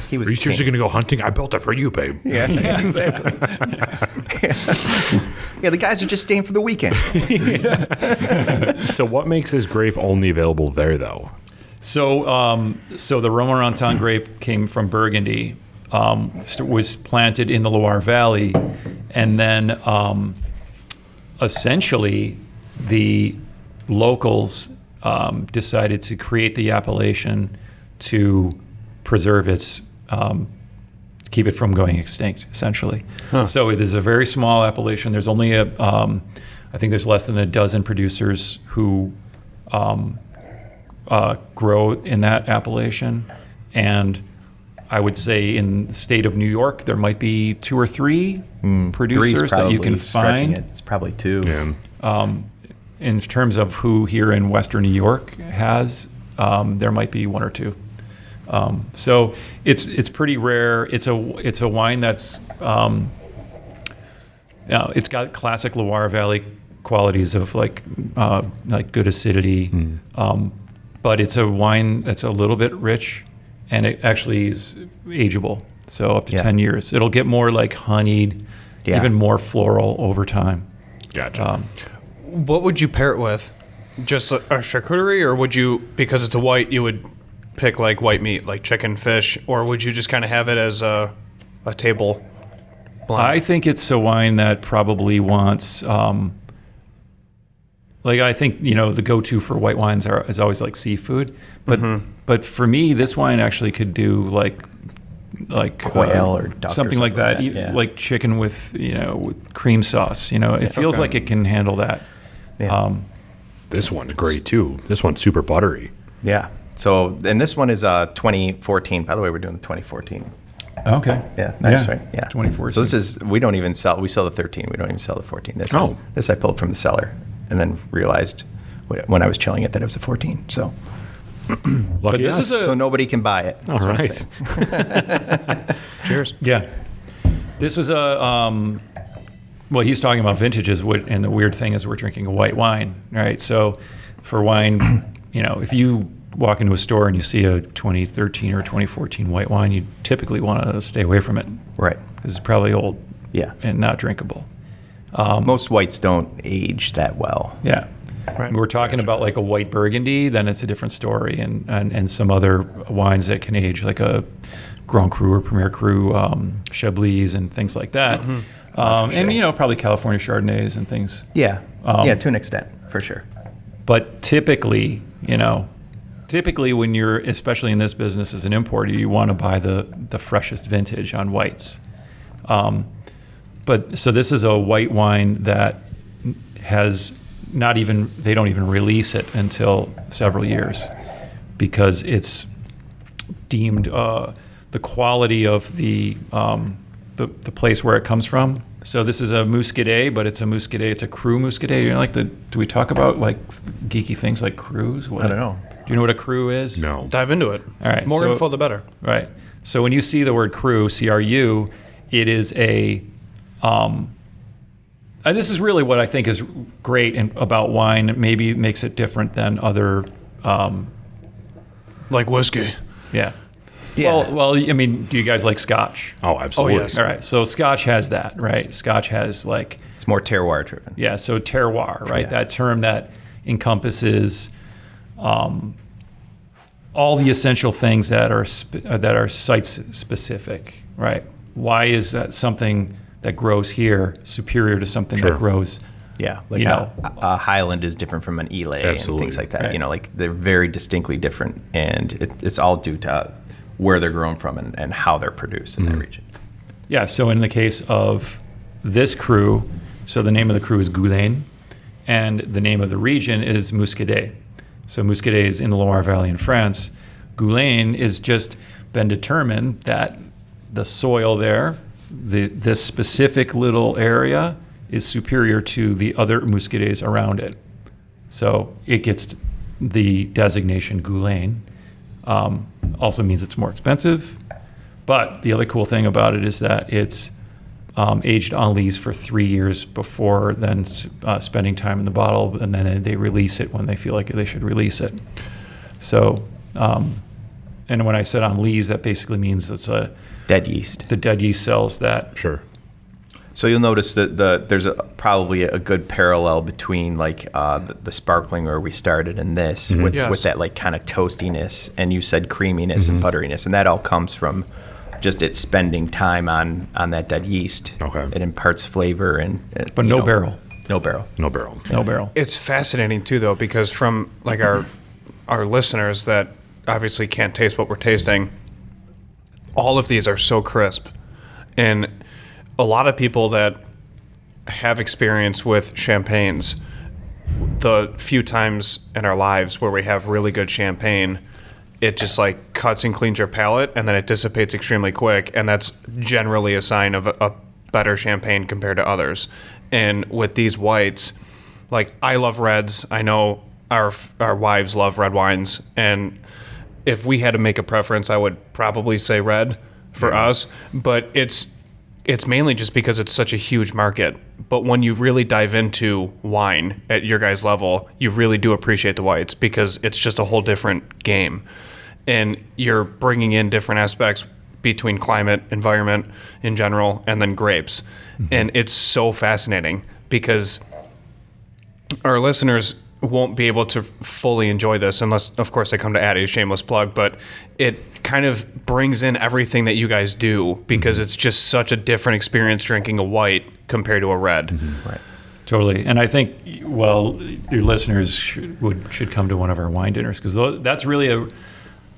he was. Are you king. seriously going to go hunting? I built it for you, babe. Yeah, exactly. Yeah, the guys are just staying for the weekend. So what makes this grape only available there, though? So the Romorantin grape came from Burgundy, was planted in the Loire Valley, and then essentially the locals decided to create the appellation to preserve its, keep it from going extinct, essentially. So it is a very small appellation. There's only I think there's less than a dozen producers who grow in that appellation, and I would say in the state of New York there might be 2 or 3 producers that you can find. It's probably 2. Yeah. In terms of who here in Western New York has, there might be 1 or 2. So it's pretty rare. It's a wine that's it's got classic Loire Valley qualities of like good acidity. But it's a wine that's a little bit rich, and it actually is ageable. So up to 10 years. It'll get more like honeyed, even more floral over time. Gotcha. What would you pair it with? Just a charcuterie, or would you, because it's a white, you would pick like white meat, like chicken, fish, or would you just kind of have it as a table blend? I think it's a wine that probably wants, I think, the go-to for white wines is always like seafood. But for me, this wine actually could do like quail or duck something or like that, yeah. like chicken with with cream sauce. It feels like it can handle that. Yeah. This one's great, too. This one's super buttery. Yeah. So, and this one is 2014. By the way, we're doing the 2014. Okay. Yeah, nice, right? Yeah. 2014. So this is, we sell the 13. We don't even sell the 14. This I pulled from the cellar and then realized when I was chilling it that it was a 14. So, Lucky this us. is so nobody can buy it. All That's what I'm right. saying. Cheers. Yeah. This was well, he's talking about vintages, and the weird thing is we're drinking a white wine, right? So for wine, if you walk into a store and you see a 2013 or 2014 white wine, you typically want to stay away from it. Right. Because it's probably old and not drinkable. Most whites don't age that well. Yeah. Right. We're talking about like a white Burgundy, then it's a different story, and some other wines that can age, like a Grand Cru or Premier Cru, Chablis and things like that. And probably California Chardonnays and things. Yeah. To an extent, for sure. But typically when you're, especially in this business as an importer, you want to buy the freshest vintage on whites. But so this is a white wine that has they don't even release it until several years, because it's deemed the quality of the place where it comes from. So this is a Muscadet, but it's a Cru Muscadet. Do we talk about like geeky things like crus? I don't know. Do you know what a cru is? No. Dive into it. All right. More info, the better. Right. So when you see the word cru, CRU, it is this is really what I think is great about wine. Maybe it makes it different than other, Like whiskey. yeah. Yeah. Well, I mean, do you guys like Scotch? Oh, absolutely. yes. All right, so Scotch has that, right? Scotch has like, It's more terroir driven. yeah, so terroir, right? Yeah. That term that encompasses all the essential things that are site specific, right? Why is that something that grows here superior to something Sure. that grows? Yeah, like You how know. a Highland is different from an Elay and Absolutely. things like that. Right. You know, like they're very distinctly different, and it's all due to where they're grown from and how they're produced in that region. Yeah, so in the case of this cru, so the name of the cru is Goulaine, and the name of the region is Muscadet. So Muscadet is in the Loire Valley in France. Goulaine is just been determined that the soil there, this specific little area, is superior to the other Muscadets around it. So it gets the designation Goulaine. Also means it's more expensive. But the other cool thing about it is that it's aged on lees for 3 years before then spending time in the bottle, and then they release it when they feel like they should release it. So, and when I said on lees, that basically means it's Dead yeast. the dead yeast cells that. Sure. So you'll notice that there's probably a good parallel between like the sparkling where we started and this with Yes. that like kind of toastiness, and you said creaminess and butteriness, and that all comes from just it spending time on that dead yeast. Okay. It imparts flavor and But no barrel. No barrel. No barrel. No barrel. It's fascinating too, though, because from like our listeners that obviously can't taste what we're tasting, all of these are so crisp, and a lot of people that have experience with champagnes, the few times in our lives where we have really good champagne, it just like cuts and cleans your palate, and then it dissipates extremely quick, and that's generally a sign of a better champagne compared to others. And with these whites, like I love reds. I know our wives love red wines, and if we had to make a preference, I would probably say red for us. But it's mainly just because it's such a huge market. But when you really dive into wine at your guys' level, you really do appreciate the whites because it's just a whole different game, and you're bringing in different aspects between climate, environment in general, and then grapes. And it's so fascinating because our listeners won't be able to fully enjoy this unless, of course, they come to Addie's, shameless plug, but it kind of brings in everything that you guys do because it's just such a different experience drinking a white compared to a red. Right. Totally. And I think, well, your listeners should come to one of our wine dinners because that's really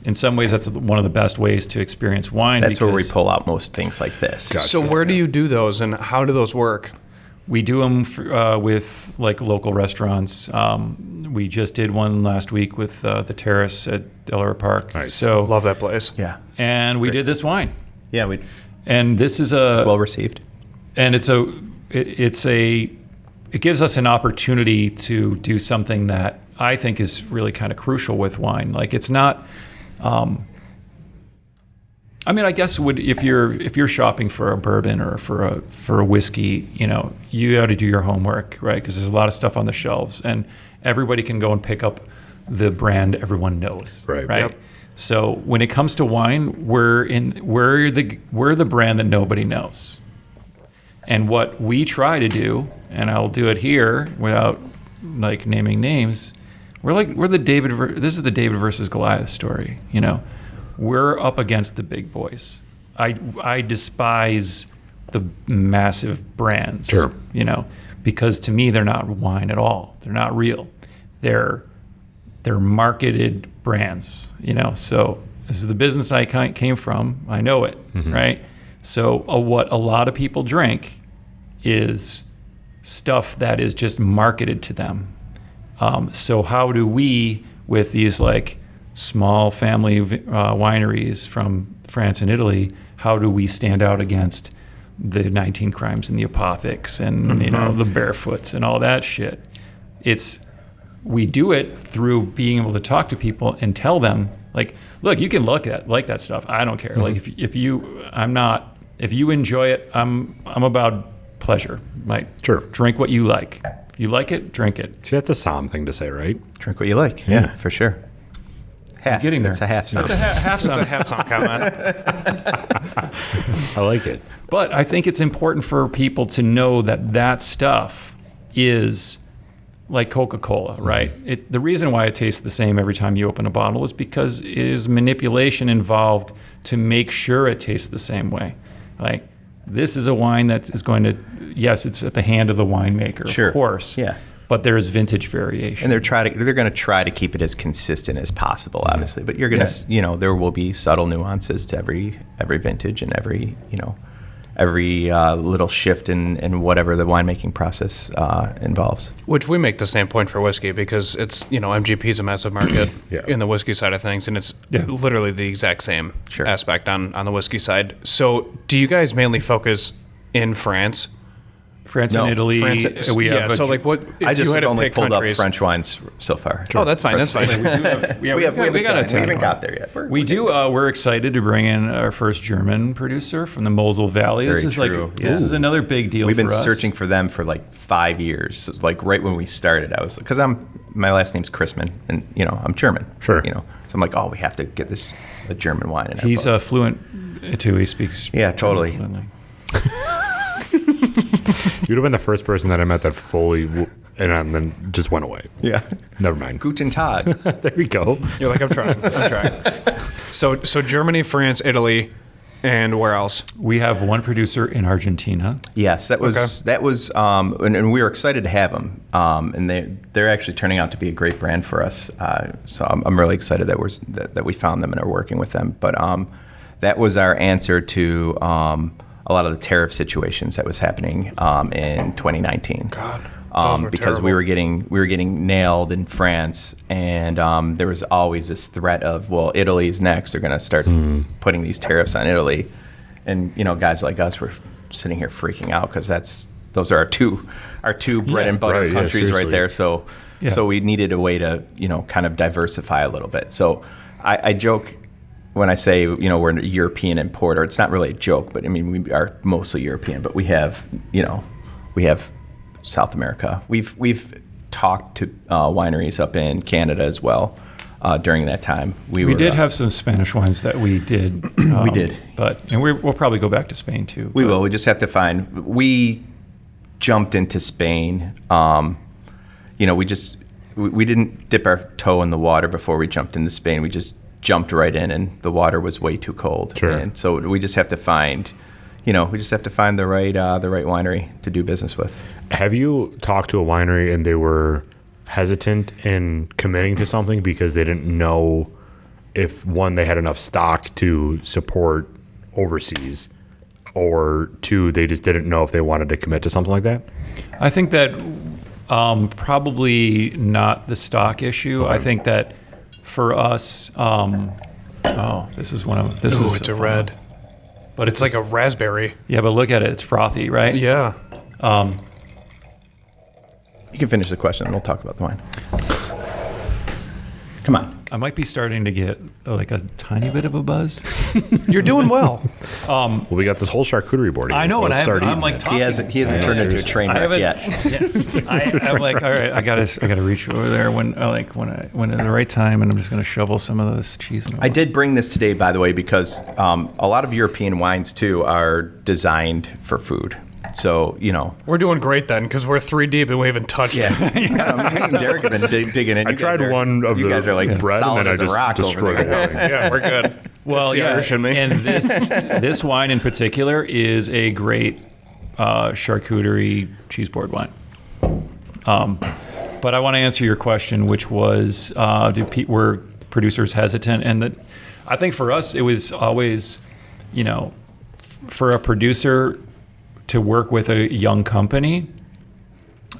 in some ways, that's one of the best ways to experience wine. That's where we pull out most things like this. So where do you do those and how do those work? We do them with like local restaurants. We just did one last week with the Terrace at Delaware Park. Nice. So Love that place. Yeah. and we did this wine, Yeah, we and this is well received. and it gives us an opportunity to do something that I think is really kind of crucial with wine. Like it's not. I mean, I guess if you're shopping for a bourbon or for a whiskey, you know, you got to do your homework, right? Because there's a lot of stuff on the shelves, and everybody can go and pick up the brand everyone knows, Right. Right. Yep. So when it comes to wine, we're the brand that nobody knows, and what we try to do, and I'll do it here without like naming names. We're the David. This is the David versus Goliath story. You know, we're up against the big boys. I despise the massive brands. Sure. You know, because to me they're not wine at all. They're not real. They're marketed brands. You know, so this is the business I came from. I know it, right? So what a lot of people drink is stuff that is just marketed to them. So how do we, with these like small family wineries from France and Italy, how do we stand out against the 19 Crimes and the Apothics and you know the Barefoots and all that shit? We do it through being able to talk to people and tell them like, look, you can like that stuff. I don't care. Like if you enjoy it, I'm about pleasure. Like, Sure. drink what you like. You like it, drink it. See, that's a Somm thing to say, right? Drink what you like. Yeah, for sure. Half. Getting there. That's a half. That's a half song comment. I like it. But I think it's important for people to know that stuff is like Coca-Cola, right? The reason why it tastes the same every time you open a bottle is because there's manipulation involved to make sure it tastes the same way. Like, this is a wine that is going to, yes, it's at the hand of the winemaker, Sure. of course. Yeah. But there is vintage variation. And they're going to try to keep it as consistent as possible, obviously. But you're going to, there will be subtle nuances to every vintage and every little shift in whatever the winemaking process involves. Which we make the same point for whiskey because it's, MGP is a massive market in the whiskey side of things, and it's literally the exact same aspect on the whiskey side. So do you guys mainly focus in France? France and Italy. We have so like what? If I just you had only to pick pulled countries, up French wines so far. Oh, that's fine. That's fine. We haven't got there yet. We do. We're excited to bring in our first German producer from the Mosel Valley. Very this is true. This is another big deal. We've been for us. searching for them for like 5 years. So it's like right when we started, because my last name's Chrisman, and I'm German. Sure. So I'm like, we have to get a German wine. In our He's book. fluent too. He speaks. Yeah, totally. Fluently. You'd have been the first person that I met that fully, and then just went away. Yeah. Never mind. Guten Tag. There we go. You're like, I'm trying. So Germany, France, Italy, and where else? We have one producer in Argentina. Yes, that was, and we were excited to have them. And they're actually turning out to be a great brand for us. So I'm really excited that we found them and are working with them. But that was our answer to a lot of the tariff situations that was happening in 2019. God, because terrible. we were getting nailed in France, and there was always this threat of, well, Italy's next. They're going to start putting these tariffs on Italy, and guys like us were sitting here freaking out because those are our two bread and butter countries right there. So we needed a way to kind of diversify a little bit. So I joke when I say, we're a European importer. It's not really a joke, but I mean, we are mostly European, but we have South America. We've talked to wineries up in Canada as well during that time. We did have some Spanish wines that we did. We did. And we'll probably go back to Spain too. We will. We just have to we jumped into Spain. We didn't dip our toe in the water before we jumped into Spain. We just jumped right in, and the water was way too cold. Sure. And so we just have to find, the right winery to do business with. Have you talked to a winery and they were hesitant in committing to something because they didn't know if, one, they had enough stock to support overseas, or two, they just didn't know if they wanted to commit to something like that? I think that probably not the stock issue. I think that for us, this is one of this. Ooh, it's a red, but it's like a raspberry. Yeah, but look at it; it's frothy, right? Yeah. You can finish the question, and we'll talk about the wine. Come on. I might be starting to get like a tiny bit of a buzz. You're doing well. Well, we got this whole charcuterie board here. I know, so and let's start I'm eating like it. talking. He hasn't turned into a train wreck yet. I'm like, all right, I gotta reach over there when at the right time, and I'm just gonna shovel some of this cheese in. I did bring this today, by the way, because a lot of European wines too are designed for food. So we're doing great then because we're 3 deep and we haven't touched it. Me and Derek have been digging in. I tried one of you guys are like bread, solid and then I as a rock just over destroyed there. it. Yeah, we're good. Well, It's the Irish in me. and this wine in particular is a great charcuterie cheese board wine. But I want to answer your question, which was, were producers hesitant? And I think for us, it was always, for a producer to work with a young company,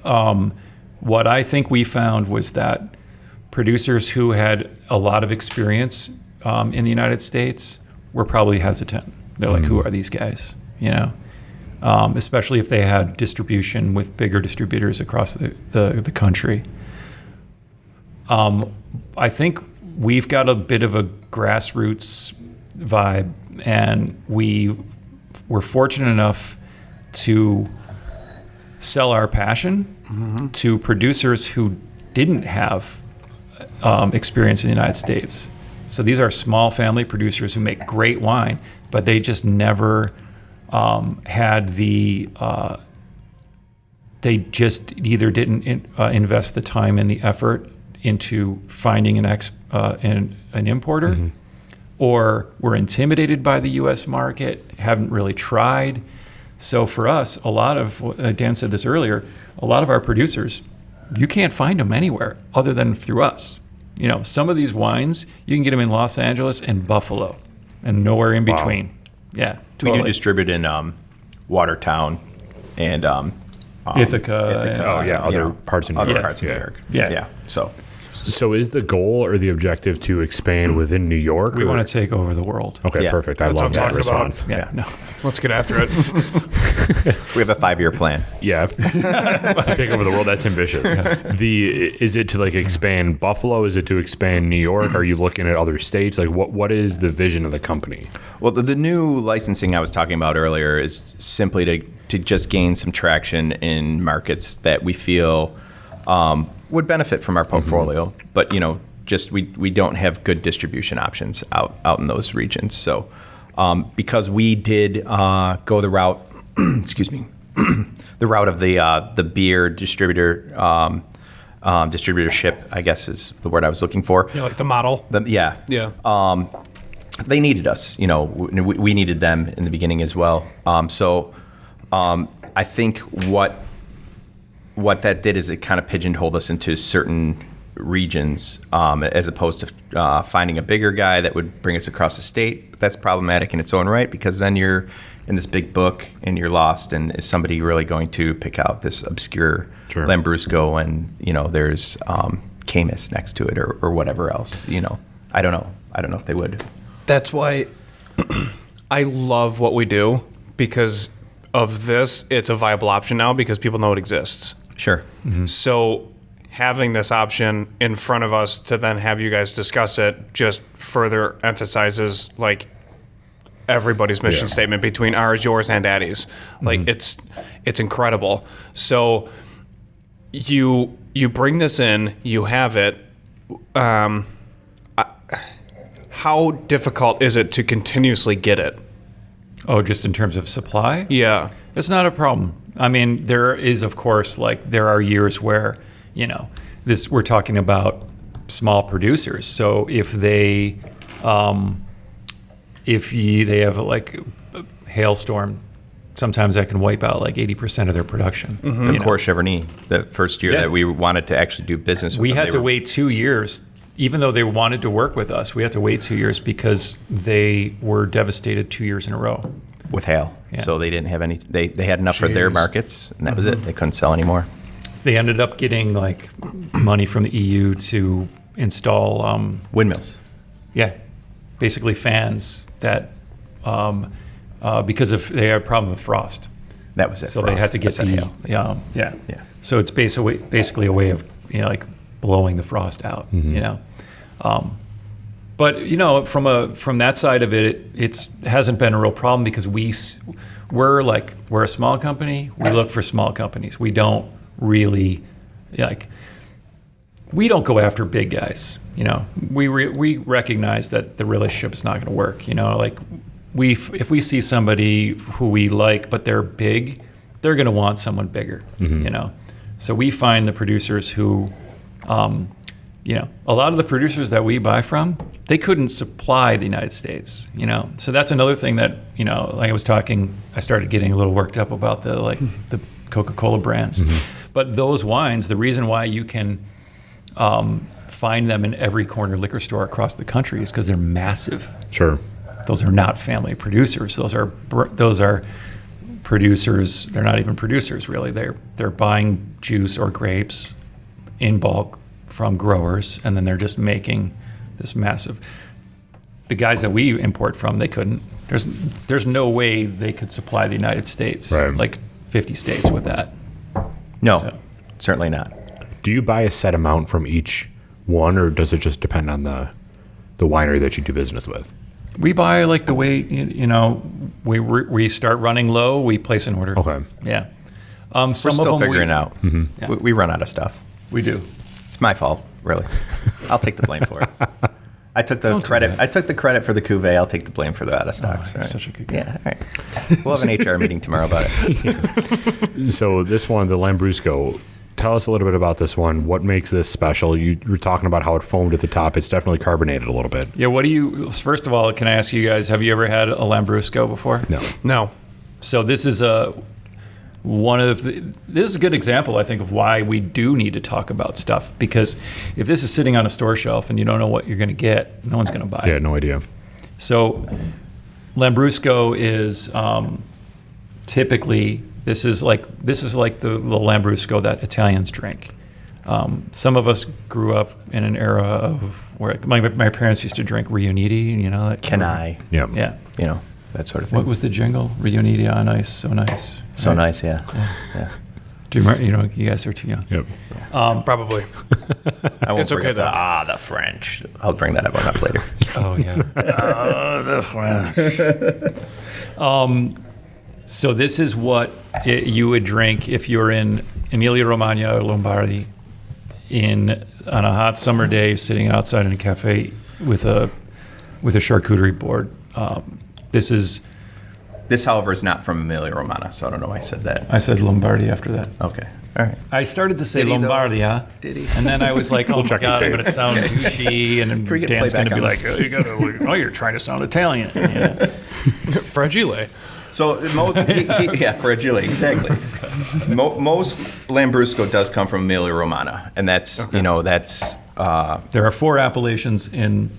what I think we found was that producers who had a lot of experience in the United States were probably hesitant. They're like, who are these guys? Especially if they had distribution with bigger distributors across the country. I think we've got a bit of a grassroots vibe, and we were fortunate enough to sell our passion to producers who didn't have experience in the United States. So these are small family producers who make great wine, but they just never had the. They just either didn't invest the time and the effort into finding an importer, or were intimidated by the U.S. market, haven't really tried. So for us, a lot of, Dan said this earlier, a lot of our producers, you can't find them anywhere other than through us. You know, some of these wines, you can get them in Los Angeles and Buffalo and nowhere in between. Yeah, totally. We do distribute in Watertown and Ithaca. Other parts of New other York. parts of New York. Yeah. So is the goal or the objective to expand within New York? We or- want to take over the world. Okay, Yeah. perfect. I That's love what I'm that talking about. response. Yeah, no. Let's get after it. We have a 5-year plan. Yeah, take over the world. That's ambitious. Is it to like expand Buffalo? Is it to expand New York? Are you looking at other states? Like, what is the vision of the company? Well, the new licensing I was talking about earlier is simply to just gain some traction in markets that we feel would benefit from our portfolio. But, you know, just we don't have good distribution options out in those regions. So because we did go the route, excuse me, the route of the beer distributor, distributorship, I guess is the word I was looking for. Yeah, like the model. Yeah. They needed us. You know, we needed them in the beginning as well. So I think what that did is it kind of pigeonholed us into certain regions as opposed to finding a bigger guy that would bring us across the state. But that's problematic in its own right, because then you're in this big book and you're lost. And is somebody really going to pick out this obscure Sure. Lambrusco and, you know, there's Camus next to it or whatever else, you know? I don't know if they would. That's why I love what we do, because of this. It's a viable option now because people know it exists. Sure. So having this option in front of us to then have you guys discuss it just further emphasizes like everybody's mission statement between ours, yours, and Addie's. Like it's incredible. So you bring this in, you have it. How difficult is it to continuously get it? Oh, just in terms of supply? Yeah. It's not a problem. I mean, there is, of course, like there are years where, you know, we're talking about small producers. So if they have like a hailstorm, sometimes that can wipe out like 80% of their production. The Core Cheverny, the first year that we wanted to actually do business with We them, had they to were- wait 2 years. Even though they wanted to work with us, we had to wait 2 years because they were devastated 2 years in a row. with hail. Yeah. So they didn't have any, they had enough for their Jeez. markets, and that was it. They couldn't sell anymore. They ended up getting like money from the EU to install, Windmills. basically fans that because they had a problem with frost. That was it. So for they us. had to get That's the hail. yeah. Yeah. So it's basically a way of like blowing the frost out, you know. But you know, from that side of it, it hasn't been a real problem because we're a small company. We look for small companies. We don't really we don't go after big guys. You know, we recognize that the relationship is not going to work. You know, like if we see somebody who we like but they're big, they're going to want someone bigger. You know, so we find the producers who. You know, a lot of the producers that we buy from, they couldn't supply the United States, you know. So that's another thing that, you know, like I started getting a little worked up about the Coca-Cola brands. But those wines, the reason why you can find them in every corner liquor store across the country is because they're massive. Sure. Those are not family producers. Those are producers. They're not even producers, really. They're buying juice or grapes in bulk from growers, and then they're just making this massive. The guys that we import from, they couldn't. There's no way they could supply the United States, Right. like 50 states with that. No, So- certainly not. Do you buy a set amount from each one, or does it just depend on the winery that you do business with? We buy like the way, you know, we start running low, we place an order. Okay. Yeah. Some We're of still them figuring it out. Yeah. We run out of stuff. We do. It's my fault, really. I'll take the blame for it. I took the credit. I took the credit for the Cuvée. I'll take the blame for the out of stocks. You're such a good guy. Yeah, all right. We'll have an HR meeting tomorrow about it. So this one, the Lambrusco, tell us a little bit about this one. What makes this special? You were talking about how it foamed at the top. It's definitely carbonated a little bit. Yeah, what do you, first of all, can I ask you guys, have you ever had a Lambrusco before? No. No. So this is this is a good example, I think, of why we do need to talk about stuff. Because if this is sitting on a store shelf and you don't know what you're going to get, no one's going to buy Yeah, it. no idea. So Lambrusco is typically, this is like the Lambrusco that Italians drink. Some of us grew up in an era of where my parents used to drink Riuniti, you know. Can Yeah. Yeah. you know, that sort of thing. What was the jingle? Riuniti on ice, so nice. So Right? nice, yeah. Do you remember? You know, you guys are too young. Yep. Probably. I won't It's bring okay, up the French. I'll bring that up later. Oh yeah. So this is what you would drink if you were in Emilia Romagna or Lombardy on a hot summer day, sitting outside in a cafe with a charcuterie board. This, however, is not from Emilia Romagna, so I don't know why I said that. I said Lombardy after that. Okay, all right. I started to say Did he, though? Lombardia, Did he? and then I was like, "Oh my check the god, I'm tape. going to sound douchey," and then Can we get Dan's going playback to be on like, this? "Oh, you got to, oh, you're trying to sound Italian." Yeah. Fragile. So fragile, exactly. Most Lambrusco does come from Emilia Romagna, and that's There are 4 appellations in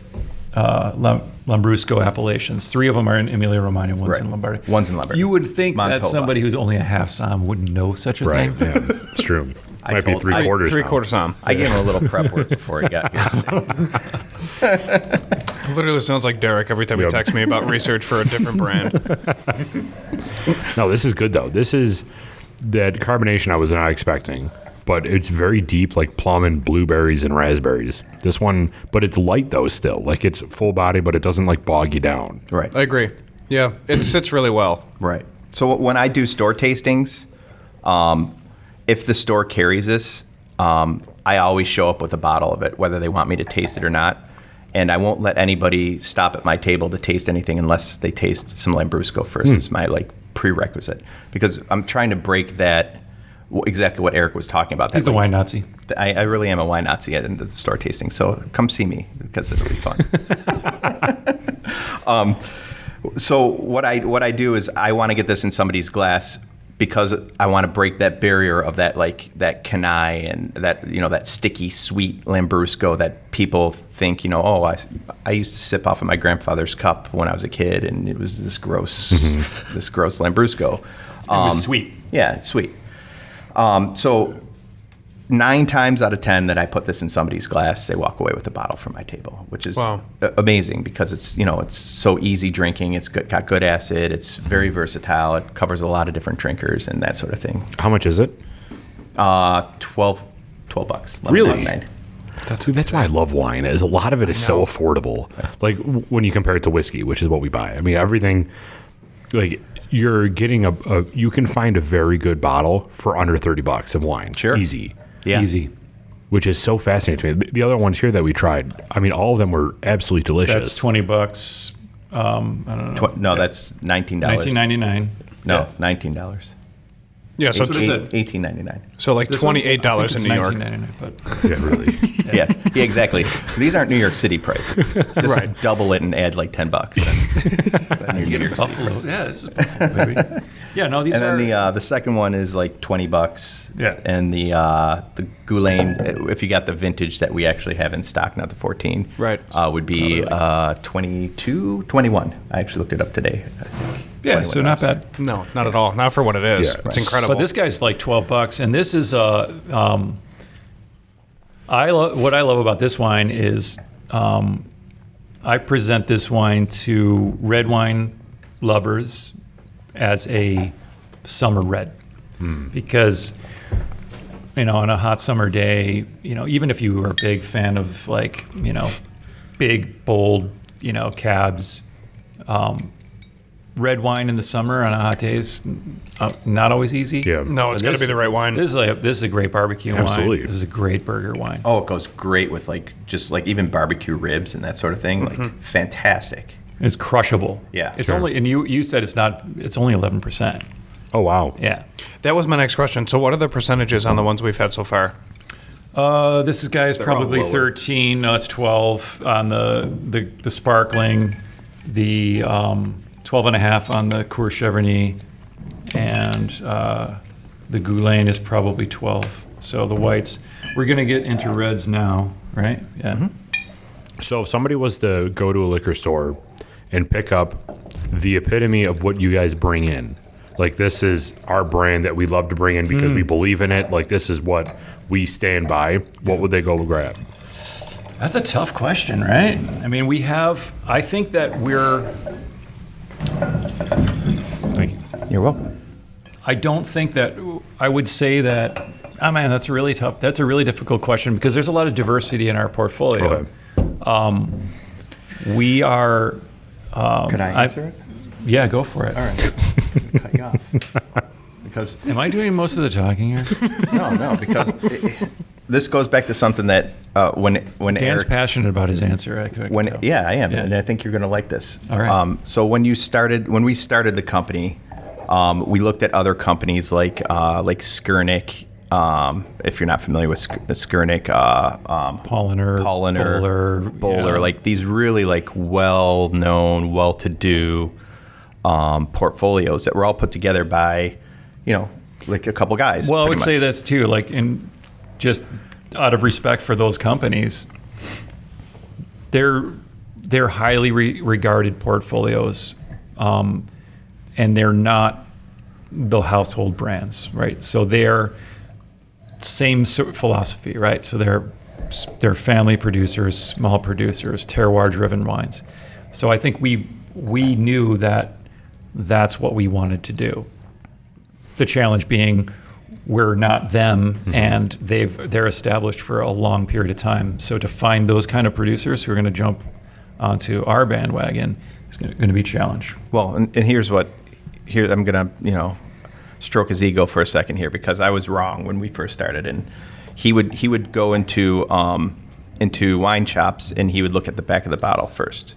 Lambrusco appellations. 3 of them are in Emilia Romagna, one's Right. in Lombardy. One's in Lombardy. You would think that Mantova. somebody who's only a half som wouldn't know such a Right. thing. Yeah, it's true. I Might be told- 3/4 3/4 some. I gave him a little prep work before he got here. Literally sounds like Derek every time he Yep. texts me about research for a different brand. No, this is good though. This is that carbonation I was not expecting, but it's very deep, like plum and blueberries and raspberries. This one, but it's light though still. Like it's full body, but it doesn't like bog you down. Right. I agree. Yeah, it sits really well. Right. So when I do store tastings, if the store carries this, I always show up with a bottle of it, whether they want me to taste it or not. And I won't let anybody stop at my table to taste anything unless they taste some Lambrusco first. It's my prerequisite, because I'm trying to break that, exactly what Eric was talking about. He's the wine Nazi. I really am a wine Nazi at the store tasting, so come see me because it'll be fun. So what I do is I want to get this in somebody's glass because I want to break that barrier of that canai and that sticky sweet Lambrusco that people think I used to sip off of my grandfather's cup when I was a kid and it was this gross Lambrusco. It was sweet. Yeah, it's sweet. So 9 times out of 10 that I put this in somebody's glass, they walk away with a bottle from my table, which is Wow. amazing because it's so easy drinking. It's got good acid. It's very versatile. It covers a lot of different drinkers and that sort of thing. How much is it? $12. Really? $11.99. That's why I love wine. Is a lot of it is so affordable. Like when you compare it to whiskey, which is what we buy. I mean, everything. Like you're getting you can find a very good bottle for under $30 of wine. Sure. Easy. Yeah. Easy. Which is so fascinating to me. The other ones here that we tried, I mean, all of them were absolutely delicious. That's $20. I don't know. No, that's $19. $19.99. No, $19. Yeah, so What is it? $18.99. so like This one? $28 I think in New York. $19.99, but Yeah, really. Yeah, exactly. These aren't New York City prices. Just Right. double it and add like $10. Then you're you New York get City Buffalo. prices. Yeah, this is Buffalo, baby. Yeah, no, these And are. then the second one is like $20. Yeah. And the Goulaine, if you got the vintage that we actually have in stock, not the 14, Right. would be 21. I actually looked it up today. I think. yeah, so not bad. No, not at all. Not for what it is. Yeah. It's incredible. But this guy's like $12, and this is what I love about this wine is I present this wine to red wine lovers as a summer red because on a hot summer day, even if you were a big fan of big bold cabs. red wine in the summer on a hot day is not always easy. Yeah. No, it's got to be the right wine. This is a great barbecue Absolutely. wine. This is a great burger wine. Oh, it goes great with just even barbecue ribs and that sort of thing. Like fantastic. It's crushable. Yeah. It's Sure. only, and you said it's only 11%. Oh, wow. Yeah. That was my next question. So what are the percentages on the ones we've had so far? This guy's probably all lower. 13. No, it's 12 on the sparkling, the 12 and a half on the Cours Chevigny, and the Goulet is probably 12. So the whites. We're gonna get into reds now, right? Yeah. So if somebody was to go to a liquor store and pick up the epitome of what you guys bring in, like this is our brand that we love to bring in because we believe in it, like this is what we stand by, what would they go grab? That's a tough question, right? I mean, I think that Thank you. You're welcome. I don't think that, I would say that, oh man, that's a really difficult question because there's a lot of diversity in our portfolio. Okay. We are, Could I answer it? yeah, go for it. All right. Cut you off. Because Am I doing most of the talking here? no, because this goes back to something that when Dan's Eric, passionate about his answer. I can tell. yeah, I am, Yeah. and I think you're going to like this. All right. So when we started the company, we looked at other companies like Skurnik. If you're not familiar with Skurnik, Polliner, Bowler, yeah. like these really like well-known, well-to-do portfolios that were all put together by, like a couple guys. Well, I pretty would say much. that's too, like, in just out of respect for those companies, they're highly regarded portfolios, and they're not the household brands, right? So they're same philosophy, right? So they're family producers, small producers, terroir-driven wines. So I think we knew that that's what we wanted to do. The challenge being we're not them, and they're established for a long period of time. So to find those kind of producers who are going to jump onto our bandwagon is going to be a challenge. Well, and here's I'm gonna stroke his ego for a second here, because I was wrong when we first started, and he would go into wine shops and he would look at the back of the bottle first.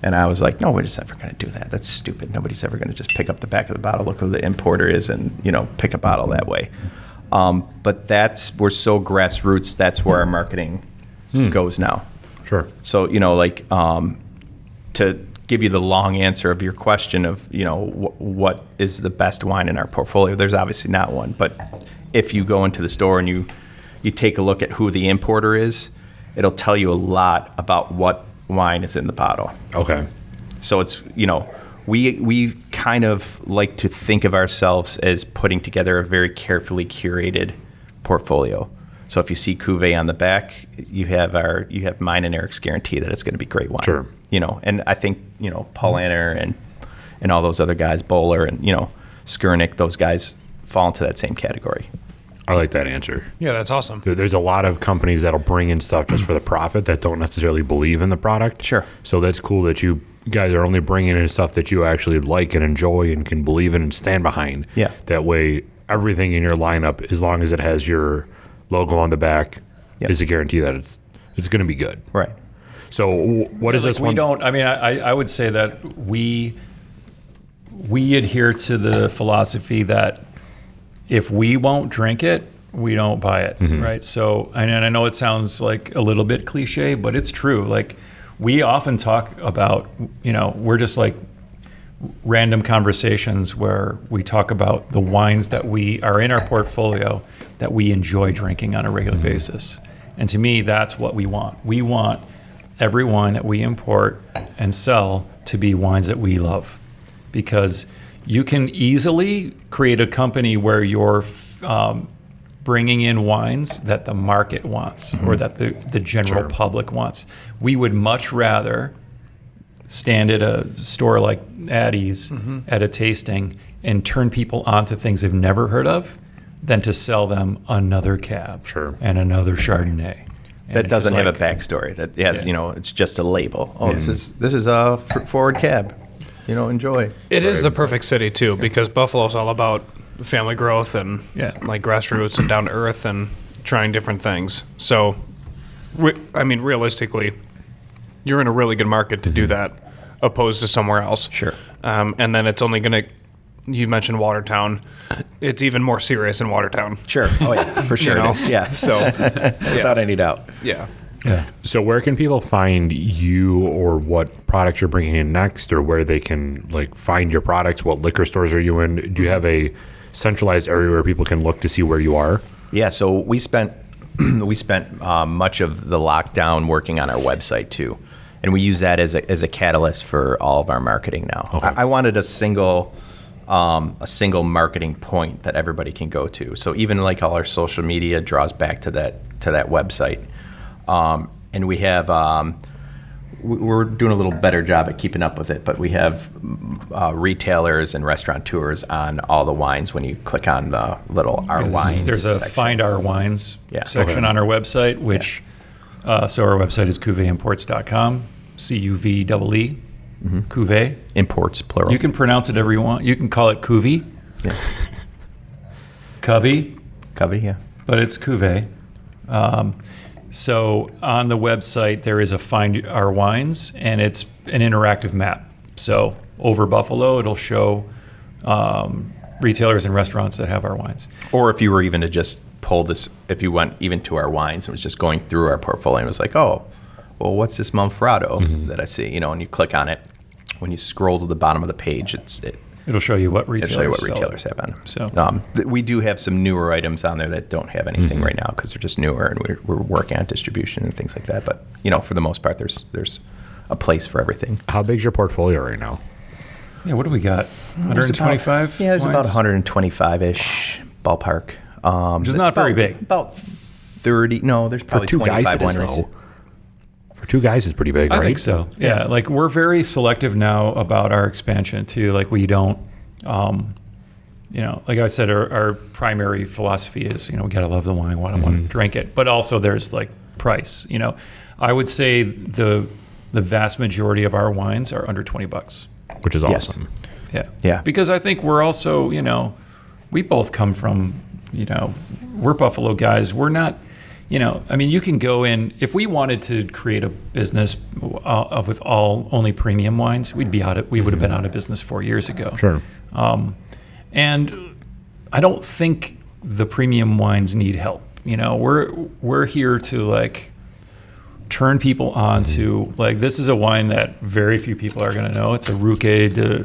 And I was like, nobody's ever going to do that. That's stupid. Nobody's ever going to just pick up the back of the bottle, look who the importer is, and pick a bottle that way. But we're so grassroots. That's where our marketing goes now. Sure. So to give you the long answer of your question of what is the best wine in our portfolio, there's obviously not one. But if you go into the store and you take a look at who the importer is, it'll tell you a lot about what wine is in the bottle. Okay. So it's we kind of like to think of ourselves as putting together a very carefully curated portfolio. So if you see Cuvée on the back, you have mine and Eric's guarantee that it's going to be great wine. Sure. And I think Paul Anner and all those other guys, Bowler and Skurnik, those guys fall into that same category. I like that answer. Yeah, that's awesome. There's a lot of companies that'll bring in stuff just for the profit that don't necessarily believe in the product. Sure. So that's cool that you guys are only bringing in stuff that you actually like and enjoy and can believe in and stand behind. Yeah. That way, everything in your lineup, as long as it has your logo on the back, Yep. is a guarantee that it's going to be good. Right. So what is this We one? don't. I mean, I would say that we adhere to the philosophy that if we won't drink it, we don't buy it, right? So, and I know it sounds like a little bit cliche, but it's true. Like, we often talk about, we're just like random conversations where we talk about the wines that we are in our portfolio that we enjoy drinking on a regular basis. And to me, that's what we want. We want every wine that we import and sell to be wines that we love, because you can easily create a company where you're bringing in wines that the market wants or that the general public wants. We would much rather stand at a store like Addie's at a tasting and turn people onto things they've never heard of than to sell them another cab and another Chardonnay. And That it's doesn't just have like- a backstory. That has, it's just a label. Oh, this is a forward cab. enjoy. It is the perfect city too, because Buffalo's all about family growth and Yeah. like grassroots and down to earth and trying different things. So, realistically, you're in a really good market to do that, opposed to somewhere else. Sure. And then it's only going to. You mentioned Watertown. It's even more serious in Watertown. Sure. Oh yeah, for sure. know? It is. Yeah. So, Without any doubt. yeah. Yeah. So where can people find you, or what products you're bringing in next, or where they can like find your products? What liquor stores are you in? Do you have a centralized area where people can look to see where you are? Yeah. So we spent much of the lockdown working on our website too, and we use that as a catalyst for all of our marketing now. Okay. I wanted a single marketing point that everybody can go to. So even like all our social media draws back to that website. And we have, we're doing a little better job at keeping up with it, but we have retailers and restaurateurs on all the wines when you click on the little Our Wines There's a section. Find Our Wines section on our website, which, so our website is cuveeimports.com, Cuvee, Cuvee. Imports, plural. You can pronounce it however you want. You can call it Cuvee, Yeah. Cuvee, Cuvee, yeah. but it's Cuvee. So on the website, there is a Find Our Wines, and it's an interactive map. So over Buffalo, it'll show retailers and restaurants that have our wines. Or if you were even to just pull this, if you went even to our wines and was just going through our portfolio and was like, oh, well, what's this Monferrato that I see? And you click on it. When you scroll to the bottom of the page, It'll show you what it'll show you what sell. retailers have on them. So We do have some newer items on there that don't have anything right now because they're just newer, and we're working on distribution and things like that. But for the most part, there's a place for everything. How big's your portfolio right now? yeah, what do we got? 125. Yeah, there's about wines? 125-ish ballpark. Which is it's not very about- big. About 30. No, there's For probably two guys, 25 it is, wineries. though. For two guys, it's pretty big, I right? think so. Yeah, like we're very selective now about our expansion too. Like we don't, like I said, our primary philosophy is, we got to love the wine, want to drink it, but also there's like price. I would say the vast majority of our wines are under $20. Which is Yes. awesome. Yeah. Yeah. Because I think we're also, we both come from, we're Buffalo guys. We're not, you can go in, if we wanted to create a business with only premium wines, we would have been out of business 4 years ago. Sure. And I don't think the premium wines need help. We're here to like turn people on to like, this is a wine that very few people are going to know. It's a Ruque de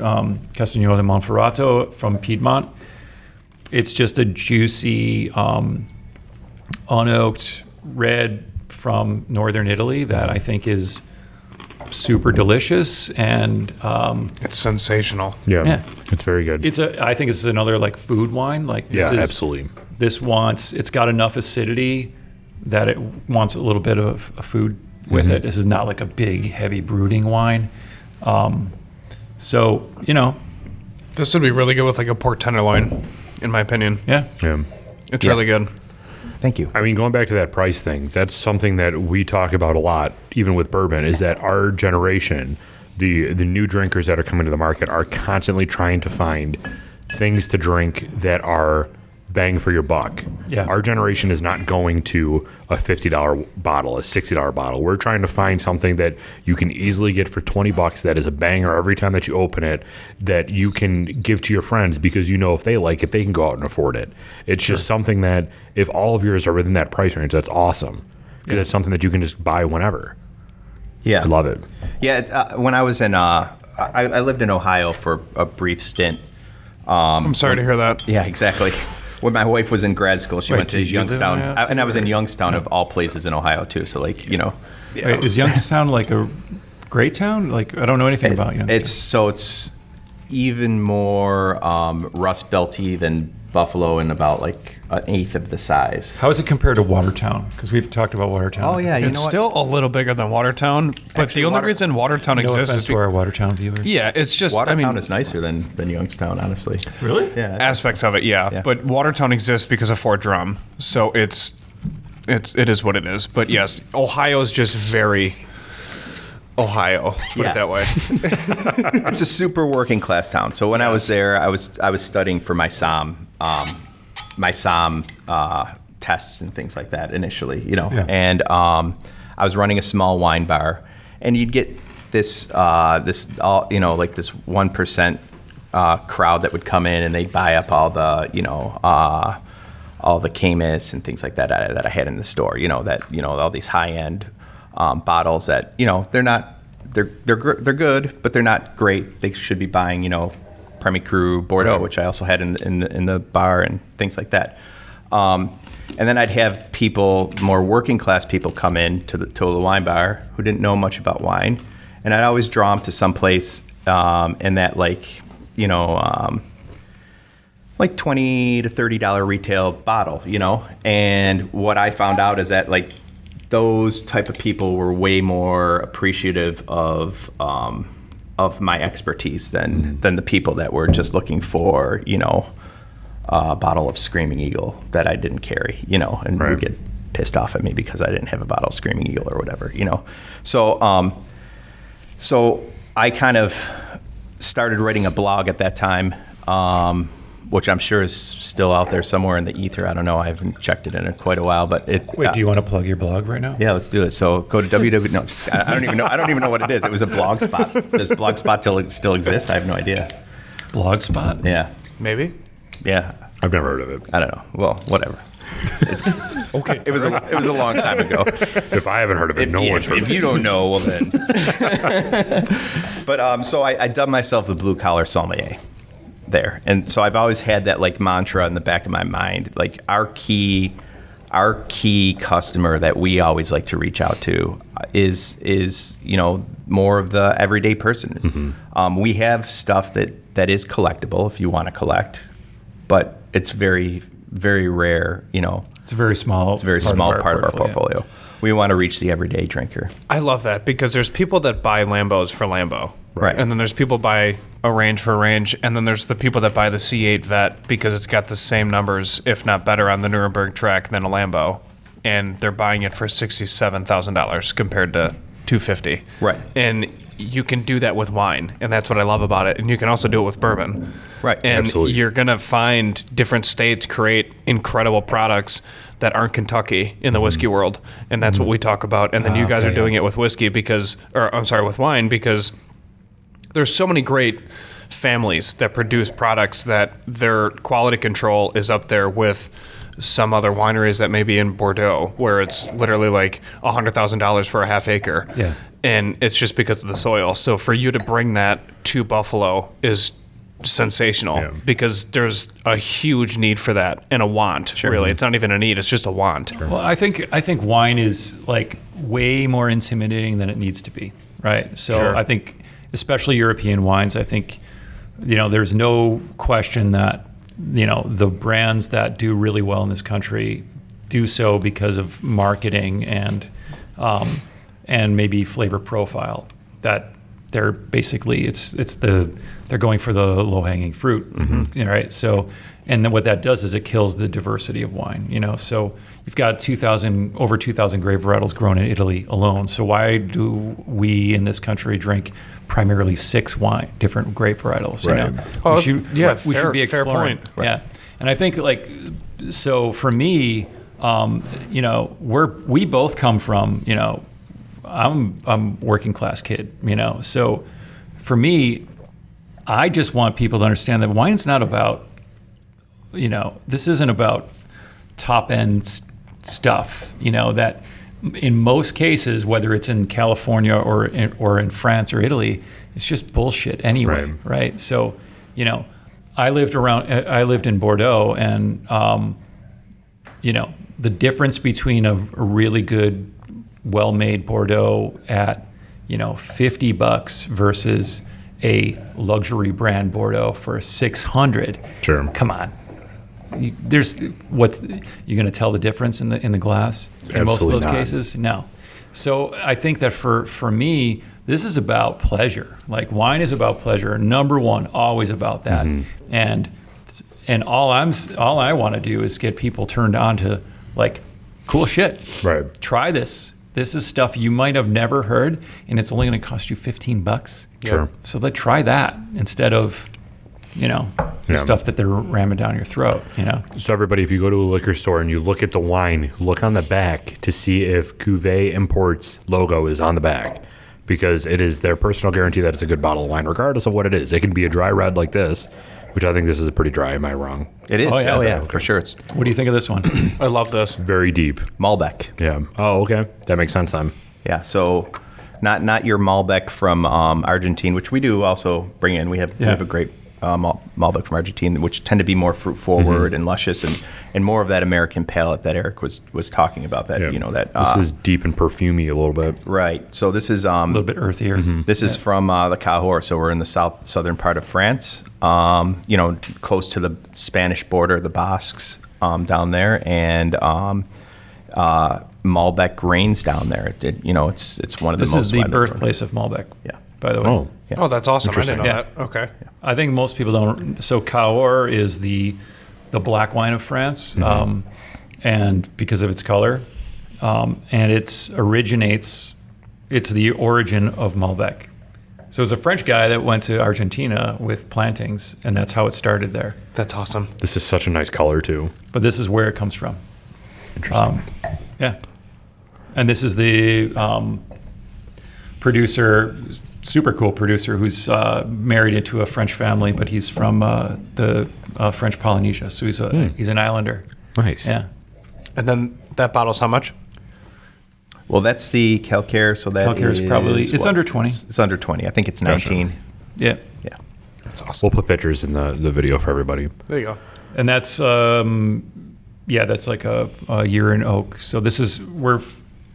Castagno de Monferrato from Piedmont. It's just a juicy, unoaked red from northern Italy that I think is super delicious, and It's sensational. Yeah. Yeah. It's very good. I think it's another like food wine. Like this is, absolutely. it's got enough acidity that it wants a little bit of food with it. This is not like a big, heavy brooding wine. So, This would be really good with like a pork tenderloin, in my opinion. yeah. Yeah. It's Yeah. really good. Thank you. I mean, going back to that price thing, that's something that we talk about a lot, even with bourbon, is that our generation, the new drinkers that are coming to the market, are constantly trying to find things to drink that are bang for your buck. Yeah. Our generation is not going to a $50 bottle, a $60 bottle. We're trying to find something that you can easily get for $20 that is a banger every time that you open it, that you can give to your friends because if they like it, they can go out and afford it. It's just something that if all of yours are within that price range, that's awesome. Because it's something that you can just buy whenever. Yeah. I love it. Yeah, when I was in, I lived in Ohio for a brief stint. I'm sorry to hear that. Yeah, exactly. When my wife was in grad school, she went to did you live in Youngstown, Ohio and I was in too, or- Youngstown of all places in Ohio too. So Wait, is Youngstown like a great town? Like I don't know anything about Youngstown. It's even more Rust Belty than Buffalo, and about like an eighth of the size. How is it compared to Watertown? Because we've talked about Watertown. Oh yeah, you It's know what? still a little bigger than Watertown, but Actually, the only reason Watertown No exists offense is to our Watertown viewers. yeah, it's just Watertown is nicer than Youngstown, honestly. Really? Yeah. aspects of it, yeah. But Watertown exists because of Fort Drum, so it is what it is. But yes, Ohio is just very Ohio. Put Yeah. it that way. It's a super working class town. So when I was there, I was studying for my SOM tests and things like that initially, and I was running a small wine bar, and you'd get this 1% crowd that would come in, and they'd buy up all the Camus and things like that I had in the store, all these high end bottles that they're good, but they're not great. They should be buying Premier Cru Bordeaux, which I also had in the bar and things like that. And then I'd have people, more working class people, come in to the wine bar who didn't know much about wine, and I'd always draw them to some place in that like $20 to $30 retail bottle, And what I found out is that like those type of people were way more appreciative of my expertise than the people that were just looking for a bottle of Screaming Eagle that I didn't carry, and would get pissed off at me because I didn't have a bottle of Screaming Eagle or whatever, So I kind of started writing a blog at that time, which I'm sure is still out there somewhere in the ether. I don't know. I haven't checked it in quite a while, but Wait, do you want to plug your blog right now? Yeah, let's do it. So go to www. No, I don't even know. I don't even know what it is. It was a Blogspot. Does Blogspot still exist? I have no idea. Blogspot? Yeah. Maybe. Yeah. I've never heard of it. I don't know. Well, whatever. Okay. It was a long time ago. If I haven't heard of it, no one's heard of If it. you don't know, well then. But so I dubbed myself the blue collar sommelier there, and so I've always had that like mantra in the back of my mind, like our key customer that we always like to reach out to is more of the everyday person. Mm-hmm. We have stuff that is collectible if you want to collect, but it's very, very rare. It's a very small. It's a very small part of our portfolio. We want to reach the everyday drinker. I love that because there's people that buy Lambos for Lambo. Right. And then there's people buy a range for range. And then there's the people that buy the C8 Vet because it's got the same numbers, if not better, on the Nuremberg track than a Lambo. And they're buying it for $67,000 compared to $250,000. Right. And you can do that with wine. And that's what I love about it. And you can also do it with bourbon. Right. And Absolutely. you're going to find different states create incredible products that aren't Kentucky in the whiskey world. And that's what we talk about. And then you guys are doing it with whiskey with wine, because there's so many great families that produce products that their quality control is up there with some other wineries that may be in Bordeaux, where it's literally like $100,000 for a half acre. Yeah. And it's just because of the soil. So for you to bring that to Buffalo is sensational, because there's a huge need for that and a want. Really, it's not even a need; it's just a want. Well, I think wine is like way more intimidating than it needs to be, right? So I think, especially European wines, I think there's no question that the brands that do really well in this country do so because of marketing and maybe flavor profile. That they're basically they're going for the low hanging fruit, right? So, and then what that does is it kills the diversity of wine. So you've got over 2,000 grape varietals grown in Italy alone. So why do we in this country drink primarily 6 different grape varietals? Right. We should be exploring. Fair point. Right. Yeah, and I think so for me, we both come from I'm working class kid, so for me, I just want people to understand that wine's not about, this isn't about top end stuff, that in most cases, whether it's in California or in France or Italy, it's just bullshit anyway, right? So, I lived in Bordeaux, and the difference between a really good, well-made Bordeaux at $50 versus a luxury brand Bordeaux for $600. Sure. Come on. You're going to tell the difference in the glass in most of those cases? No. So I think that for me, this is about pleasure. Like, wine is about pleasure. Number one, always about that. Mm-hmm. And all I want to do is get people turned on to like cool shit. Right. Try this. This is stuff you might have never heard, and it's only going to cost you $15. Sure. So let's try that instead of, the stuff that they're ramming down your throat, So everybody, if you go to a liquor store and you look at the wine, look on the back to see if Cuvée Imports logo is on the back, because it is their personal guarantee that it's a good bottle of wine, regardless of what it is. It can be a dry red like this, which I think this is a pretty dry. Am I wrong? It is. Oh, yeah. Okay. For sure. It's What do you think of this one? I love this. Very deep. Malbec. Yeah. Oh, okay. That makes sense then. Yeah. So not your Malbec from Argentina, which we do also bring in. We have a great Malbec from Argentina, which tend to be more fruit forward and luscious and more of that American palate that Eric was talking about. That that this is deep and perfumey a little bit. right. So this is A little bit earthier. This is from the Cahors, so we're in the southern part of France. Close to the Spanish border, the Basques down there, and Malbec reigns down there. It's one of the This most is the widely grown. birthplace of Malbec. Yeah. By the way. Oh, Yeah. Oh, that's awesome. I didn't know Interesting. that. Okay. I think most people don't. So Cahors is the black wine of France, and because of its color, and it's the origin of Malbec. So it was a French guy that went to Argentina with plantings, and that's how it started there. That's awesome. this is such a nice color too. But this is where it comes from. Interesting. Yeah, and this is the producer, super cool producer, who's married into a French family, but he's from the French Polynesia, so he's an islander. Nice. Yeah, And then that bottle's how much? Well, that's the Calcaire, so that Calcaire is probably- it's under 20. It's under 20. I think it's 19. yeah, Yeah. That's awesome. We'll put pictures in the video for everybody. There you go. and that's that's like a year in oak. So we're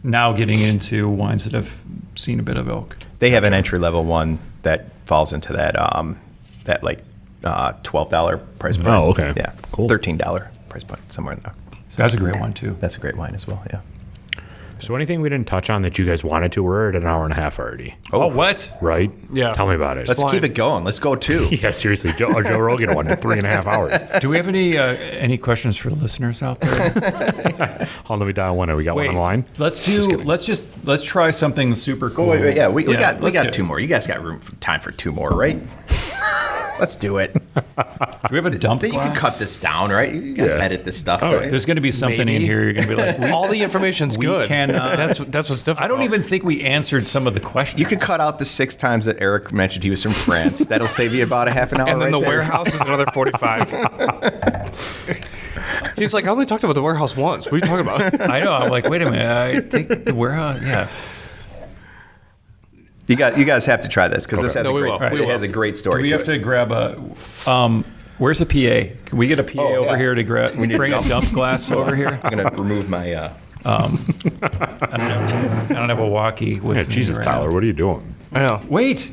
now getting into wines that have seen a bit of oak. They have an entry level one that falls into that $12 price point. Oh, okay. Yeah. Cool. $13 price point, somewhere in there. That's a great one too. That's a great wine as well. Yeah. So anything we didn't touch on that you guys wanted to? We're at an hour and a half already, Oh, what? right? Yeah. Tell me about it. Let's Fine. keep it going. Let's go two. Yeah, seriously. Joe Rogan one, 3.5 hours. Do we have any questions for the listeners out there? Hold on, let me dial one. We got one on the line. Let's try something super cool. Wait, yeah, we got let's do two it. more. You guys got time for two more, right? Let's do it. Do we have a dump Then you can glass? cut this down, right? You guys Yeah. edit this stuff. Oh, right? There's going to be something in Maybe. here. You're going to be like, All the information's we good. cannot- That's what's difficult. I don't even think we answered some of the questions. You could cut out the 6 times that Eric mentioned he was from France. That'll save you about a half an hour. And then right the there. warehouse is another 45. He's like, I only talked about the warehouse once. What are you talking about? I know. I'm like, wait a minute. I think the warehouse. Yeah. You guys have to try this because this has No, a we great. will. It We will. has a great Do story. we to have it. to grab a? Where's the PA? Can we get a PA over yeah. here to grab? need a Bring a dump. dump glass over here. I'm gonna remove my. I don't have a walkie with Yeah, me Jesus, right Tyler, now. what are you doing? I know. Wait.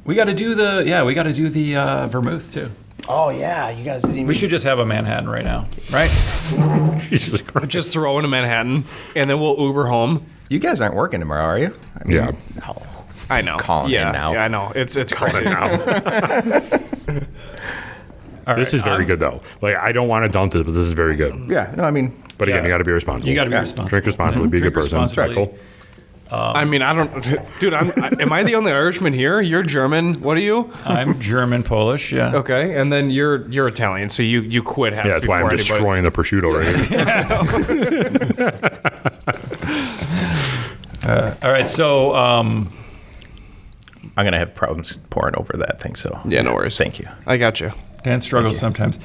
We got to do the vermouth too. Oh yeah, you guys didn't. We should just have a Manhattan right now, right? Jesus Christ. Just throw in a Manhattan, and then we'll Uber home. You guys aren't working tomorrow, are you? I mean, Yeah. no. I know. Calling yeah, in now. Yeah, I know. It's crazy. All This right, is very good, though. Like, I don't want to dump this, but this is very good. Yeah. No, I mean. But again, Yeah. you got to be responsible. You got to be Yeah. responsible. Drink responsibly. Be a good Drink person. responsibly. Respectful. I mean, I don't, dude. Am I the only Irishman here? You're German. What are you? I'm German Polish. Yeah. Okay, and then you're Italian, so you quit half. Yeah, that's why I'm before anybody- destroying the prosciutto right here. All right. So I'm gonna have problems pouring over that thing. So. Yeah, no worries. Thank you. I got you. Dan struggles sometimes.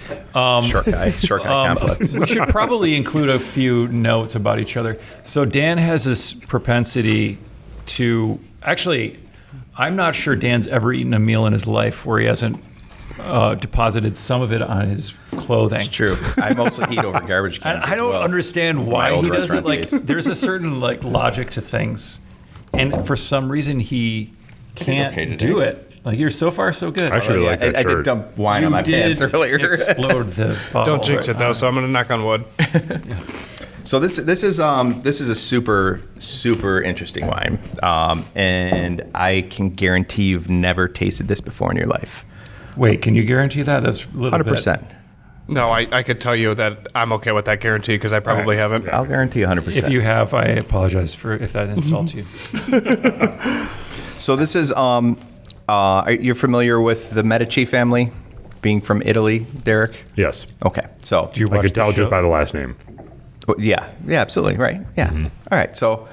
Short guy complex. We should probably include a few notes about each other. So Dan has this propensity to actually. I'm not sure Dan's ever eaten a meal in his life where he hasn't deposited some of it on his clothing. It's true. I mostly eat over garbage cans. And I as don't well. understand why old he does it. restaurant Like, days. there's a certain like logic to things, and for some reason he can't okay today? do it. Like, you're so far so good. Actually, Yeah, like that I did shirt. dump wine on You my pants did earlier. explode the bottle. Don't jinx right it though. now. So I'm gonna knock on wood. So this is a super interesting wine, and I can guarantee you've never tasted this before in your life. Wait, can you guarantee that? That's a little 100%. No, I could tell you that I'm okay with that guarantee because I probably haven't. I'll guarantee 100%. If you have, I apologize for if that insults you. So this is, you're familiar with the Medici family, being from Italy, Derek? Yes. Okay, so. Do you I watch could tell the show? just by the last name. Yeah, absolutely, right, yeah. All right, so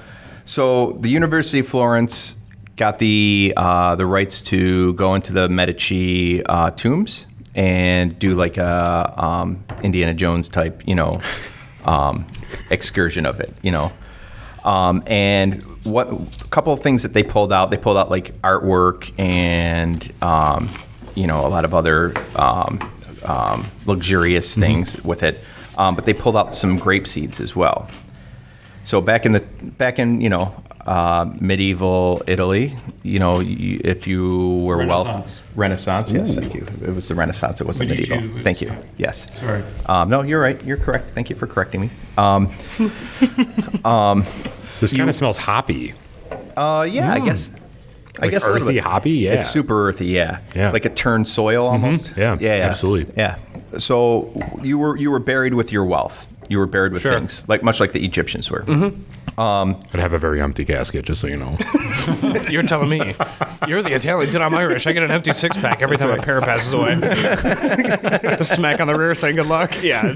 the University of Florence got the rights to go into the Medici tombs and do like a Indiana Jones type, excursion of it, and a couple of things that they pulled out like artwork and a lot of other luxurious things with it, but they pulled out some grape seeds as well. So back in medieval Italy, if you were Renaissance, yes, thank you. It was the Renaissance. It wasn't Medici medieval. was- Thank you. Yes. Sorry. No, you're right. You're correct. Thank you for correcting me. This kind of smells hoppy. Yeah, I guess. Like a little earthy, bit. hoppy? Yeah. It's super earthy. Yeah. Yeah. Like a turned soil almost. Yeah, absolutely. Yeah. So you were buried with your wealth. You were buried with things much like the Egyptians were. I'd have a very empty casket, just so you know. You're telling me. You're the Italian. Dude, I'm Irish. I get an empty six-pack every time a pair passes away. Smack on the rear saying good luck. Yeah.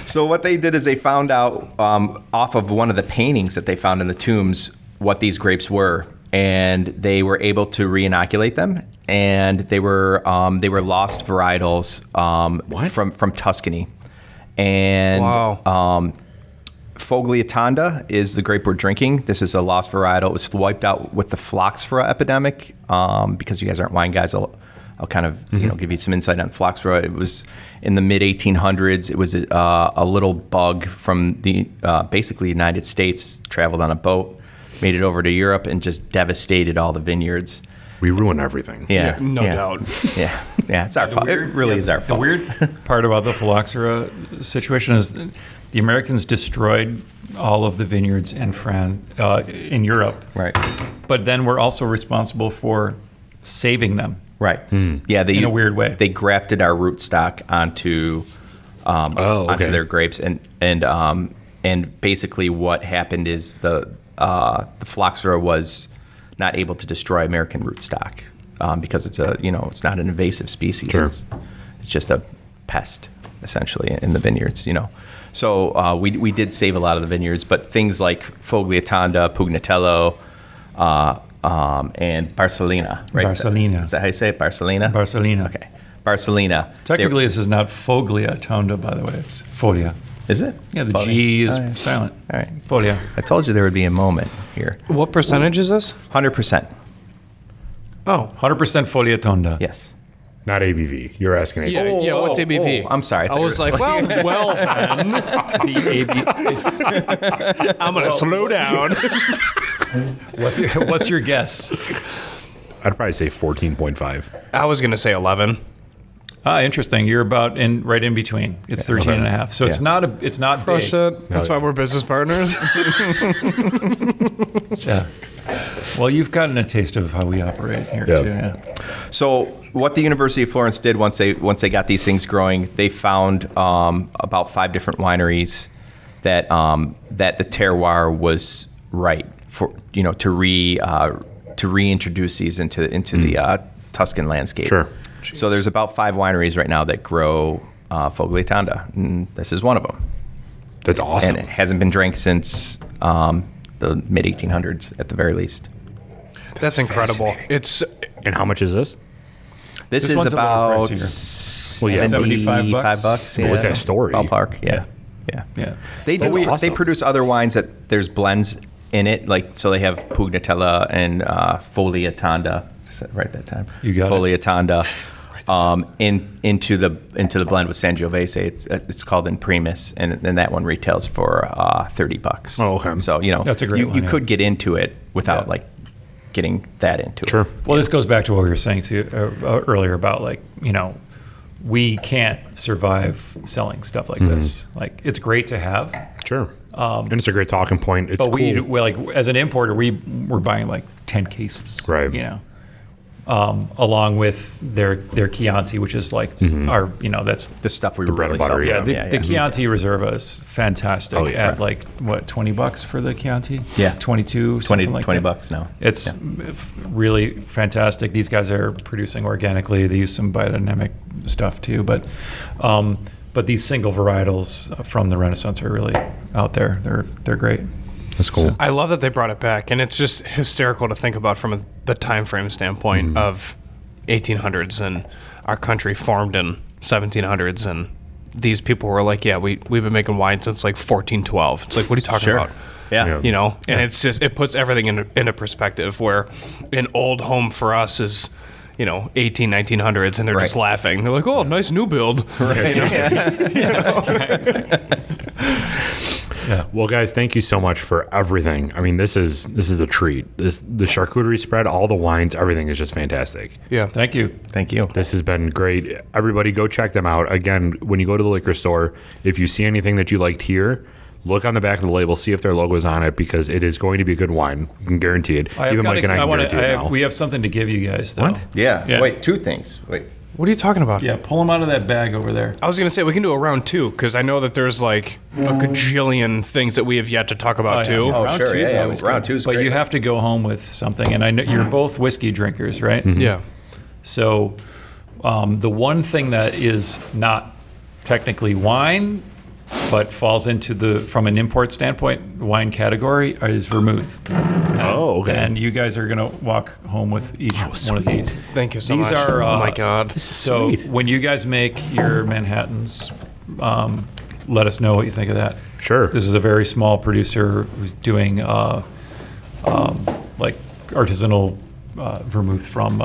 So what they did is they found out off of one of the paintings that they found in the tombs what these grapes were, and they were able to re-inoculate them, and they were lost varietals from Tuscany, and Wow. Fogliatanda is the grape we're drinking. This is a lost varietal. It was wiped out with the phylloxera epidemic. Because you guys aren't wine guys, I'll kind of give you some insight on phylloxera. It was in the mid 1800s. It was a little bug from the basically United States, traveled on a boat, made it over to Europe, and just devastated all the vineyards. We ruin everything. Yeah, No doubt. Yeah, it's our fault. It really is our fault. The weird part about the phylloxera situation is the Americans destroyed all of the vineyards in in Europe. Right. But then we're also responsible for saving them. Right. Yeah, In a weird way. They grafted our rootstock onto onto their grapes, and basically what happened is the phylloxera was not able to destroy American rootstock because it's it's not an invasive species. Sure. It's just a pest essentially in the vineyards. So we did save a lot of the vineyards, but things like Fogliatanda, Pugnatello, and Barcelina, right? Barcelina. Is that how you say it? Barcelina? Barcelina. Okay. Barcelina. Technically, this is not Fogliatanda, by the way. It's Folia. Is it? Yeah, the Folia. G is All right. silent. All right. Folia. I told you there would be a moment here. What percentage is this? 100%. Oh. 100% Folia Tonda. Yes. Not ABV. You're asking ABV. Yeah, what's ABV? I'm sorry. I was like, well then. I'm going to slow down. What's your guess? I'd probably say 14.5. I was going to say 11. Interesting. You're about right in between. It's 13 and a half. So it's not Oh, big. shit. That's why we're business partners. Yeah. Well, you've gotten a taste of how we operate here Yeah. too. Yeah. So what the University of Florence did once they got these things growing, they found about 5 different wineries that the terroir was right for to reintroduce these into the Tuscan landscape. Sure. So there's about 5 wineries right now that grow Fogliatanda, and this is one of them. That's awesome. And it hasn't been drank since the mid 1800s at the very least. That's incredible. It's And how much is this? This This is one's a little about pricier. Well, yeah. 75 bucks? $75. But with that story. Ballpark. Yeah. Yeah. They That's do. awesome. They produce other wines that there's blends in it, so they have Pugnatella and Fogliatanda. Just said it right that time. You got it. Fogliatanda. Into the blend with Sangiovese. It's called Imprimis, and that one retails for $30. Oh, okay. So That's a great you one, yeah. could get into it without Yeah. getting that into it. Sure. Well, this goes back to what we were saying earlier about we can't survive selling stuff like this. Like, it's great to have, Sure. And it's a great talking point. It's but cool. we as an importer, we're buying like 10 cases. Right. along with their Chianti, which is like our, that's The stuff we The bread really and butter, sell. the Chianti Reserva is fantastic Oh, yeah. at like what, $20 for the Chianti? Yeah. 22, 20 something like that. $20 now. It's really fantastic. These guys are producing organically. They use some biodynamic stuff too, but these single varietals from the Renaissance are really out there. They're great. That's cool. I love that they brought it back, and it's just hysterical to think about from the time frame standpoint of 1800s, and our country formed in 1700s, and these people were like, yeah, we've been making wine since like 1412. It's like, what are you talking about? Yeah. You know, and it's just, it puts everything into perspective, where an old home for us is, 1900s, and they're just laughing. They're like, oh, nice new build. Right. Yeah. Well, guys, thank you so much for everything. I mean, this is a treat. The charcuterie spread, all the wines, everything is just fantastic. Yeah. Thank you. Thank you. This has been great. Everybody, go check them out. Again, when you go to the liquor store, if you see anything that you liked here, look on the back of the label, see if their logo is on it, because it is going to be a good wine. You can guarantee it. Even Mike and I can guarantee it now. We have something to give you guys, though. What? Yeah. Wait, two things. Wait. What are you talking about? Yeah, pull them out of that bag over there. I was going to say, we can do a round two, because I know that there's like a gajillion things that we have yet to talk about, too. Oh, Round sure. two is Yeah. always Round good. two's But great. you have to go home with something, and I know you're both whiskey drinkers, right? Yeah. So the one thing that is not technically wine, but falls into from an import standpoint, wine category, is vermouth. Oh, okay. And you guys are going to walk home with each one of these. Thank you so These much. are, oh, my God. So when you guys make your Manhattans, let us know what you think of that. Sure. This is a very small producer who's doing like artisanal vermouth from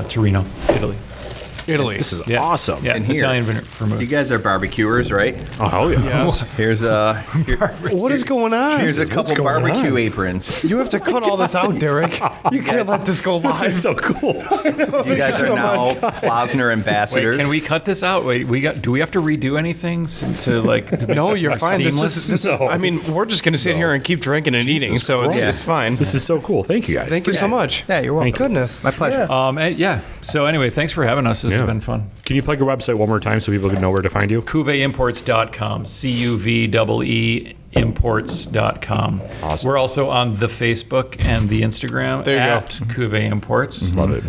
Torino, Italy. Italy. This is Yeah. awesome. Yeah, And here- Italian vermouth. You guys are barbecuers, right? Oh, hell yeah. Yes. Here's What is going on? here's a couple going barbecue on? aprons. You have to cut all this out, Derek. You can't let this go live. This is so cool. You guys are now Plosner ambassadors. Wait, can we cut this out? Wait, do we have to redo anything to like? To make No, it you're more fine. seamless? No. I mean, we're just going to sit here and keep drinking and eating, so Christ. it's fine. This is so cool. Thank you, guys. Thank you so much. Yeah, you're welcome. Goodness. My pleasure. Yeah. So anyway, thanks for having us. This Yeah. has been fun. Can you plug your website one more time so people can know where to find you? CuveeImports.com. CUVEE imports.com. Awesome. We're also on the Facebook and the Instagram There you go. at Cuvee Imports. Love it.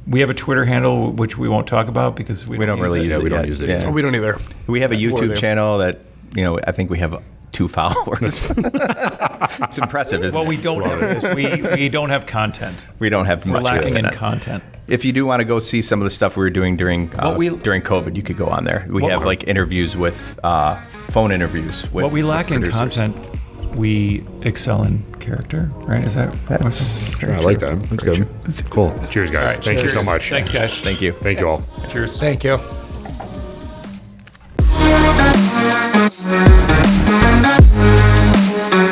We have a Twitter handle which we won't talk about because we don't really use use it. it. we don't yet. use it Yeah. either. We don't either. We have a That's YouTube worthy. channel that, I think we have 2 followers. It's impressive, isn't Well, it? we don't. we don't have content. We don't have We're much lacking in content. content. If you do want to go see some of the stuff we were doing during COVID, you could go on there. We have like interviews with phone interviews with What we lack in producers. content, we excel in character. Right? Is that? That's Sure, I like that. That's good. Cool. Cheers, guys. All right, Thank you cheers. so much. Thanks, guys. Thank you. Thank you all. Cheers. Thank you. Thank you.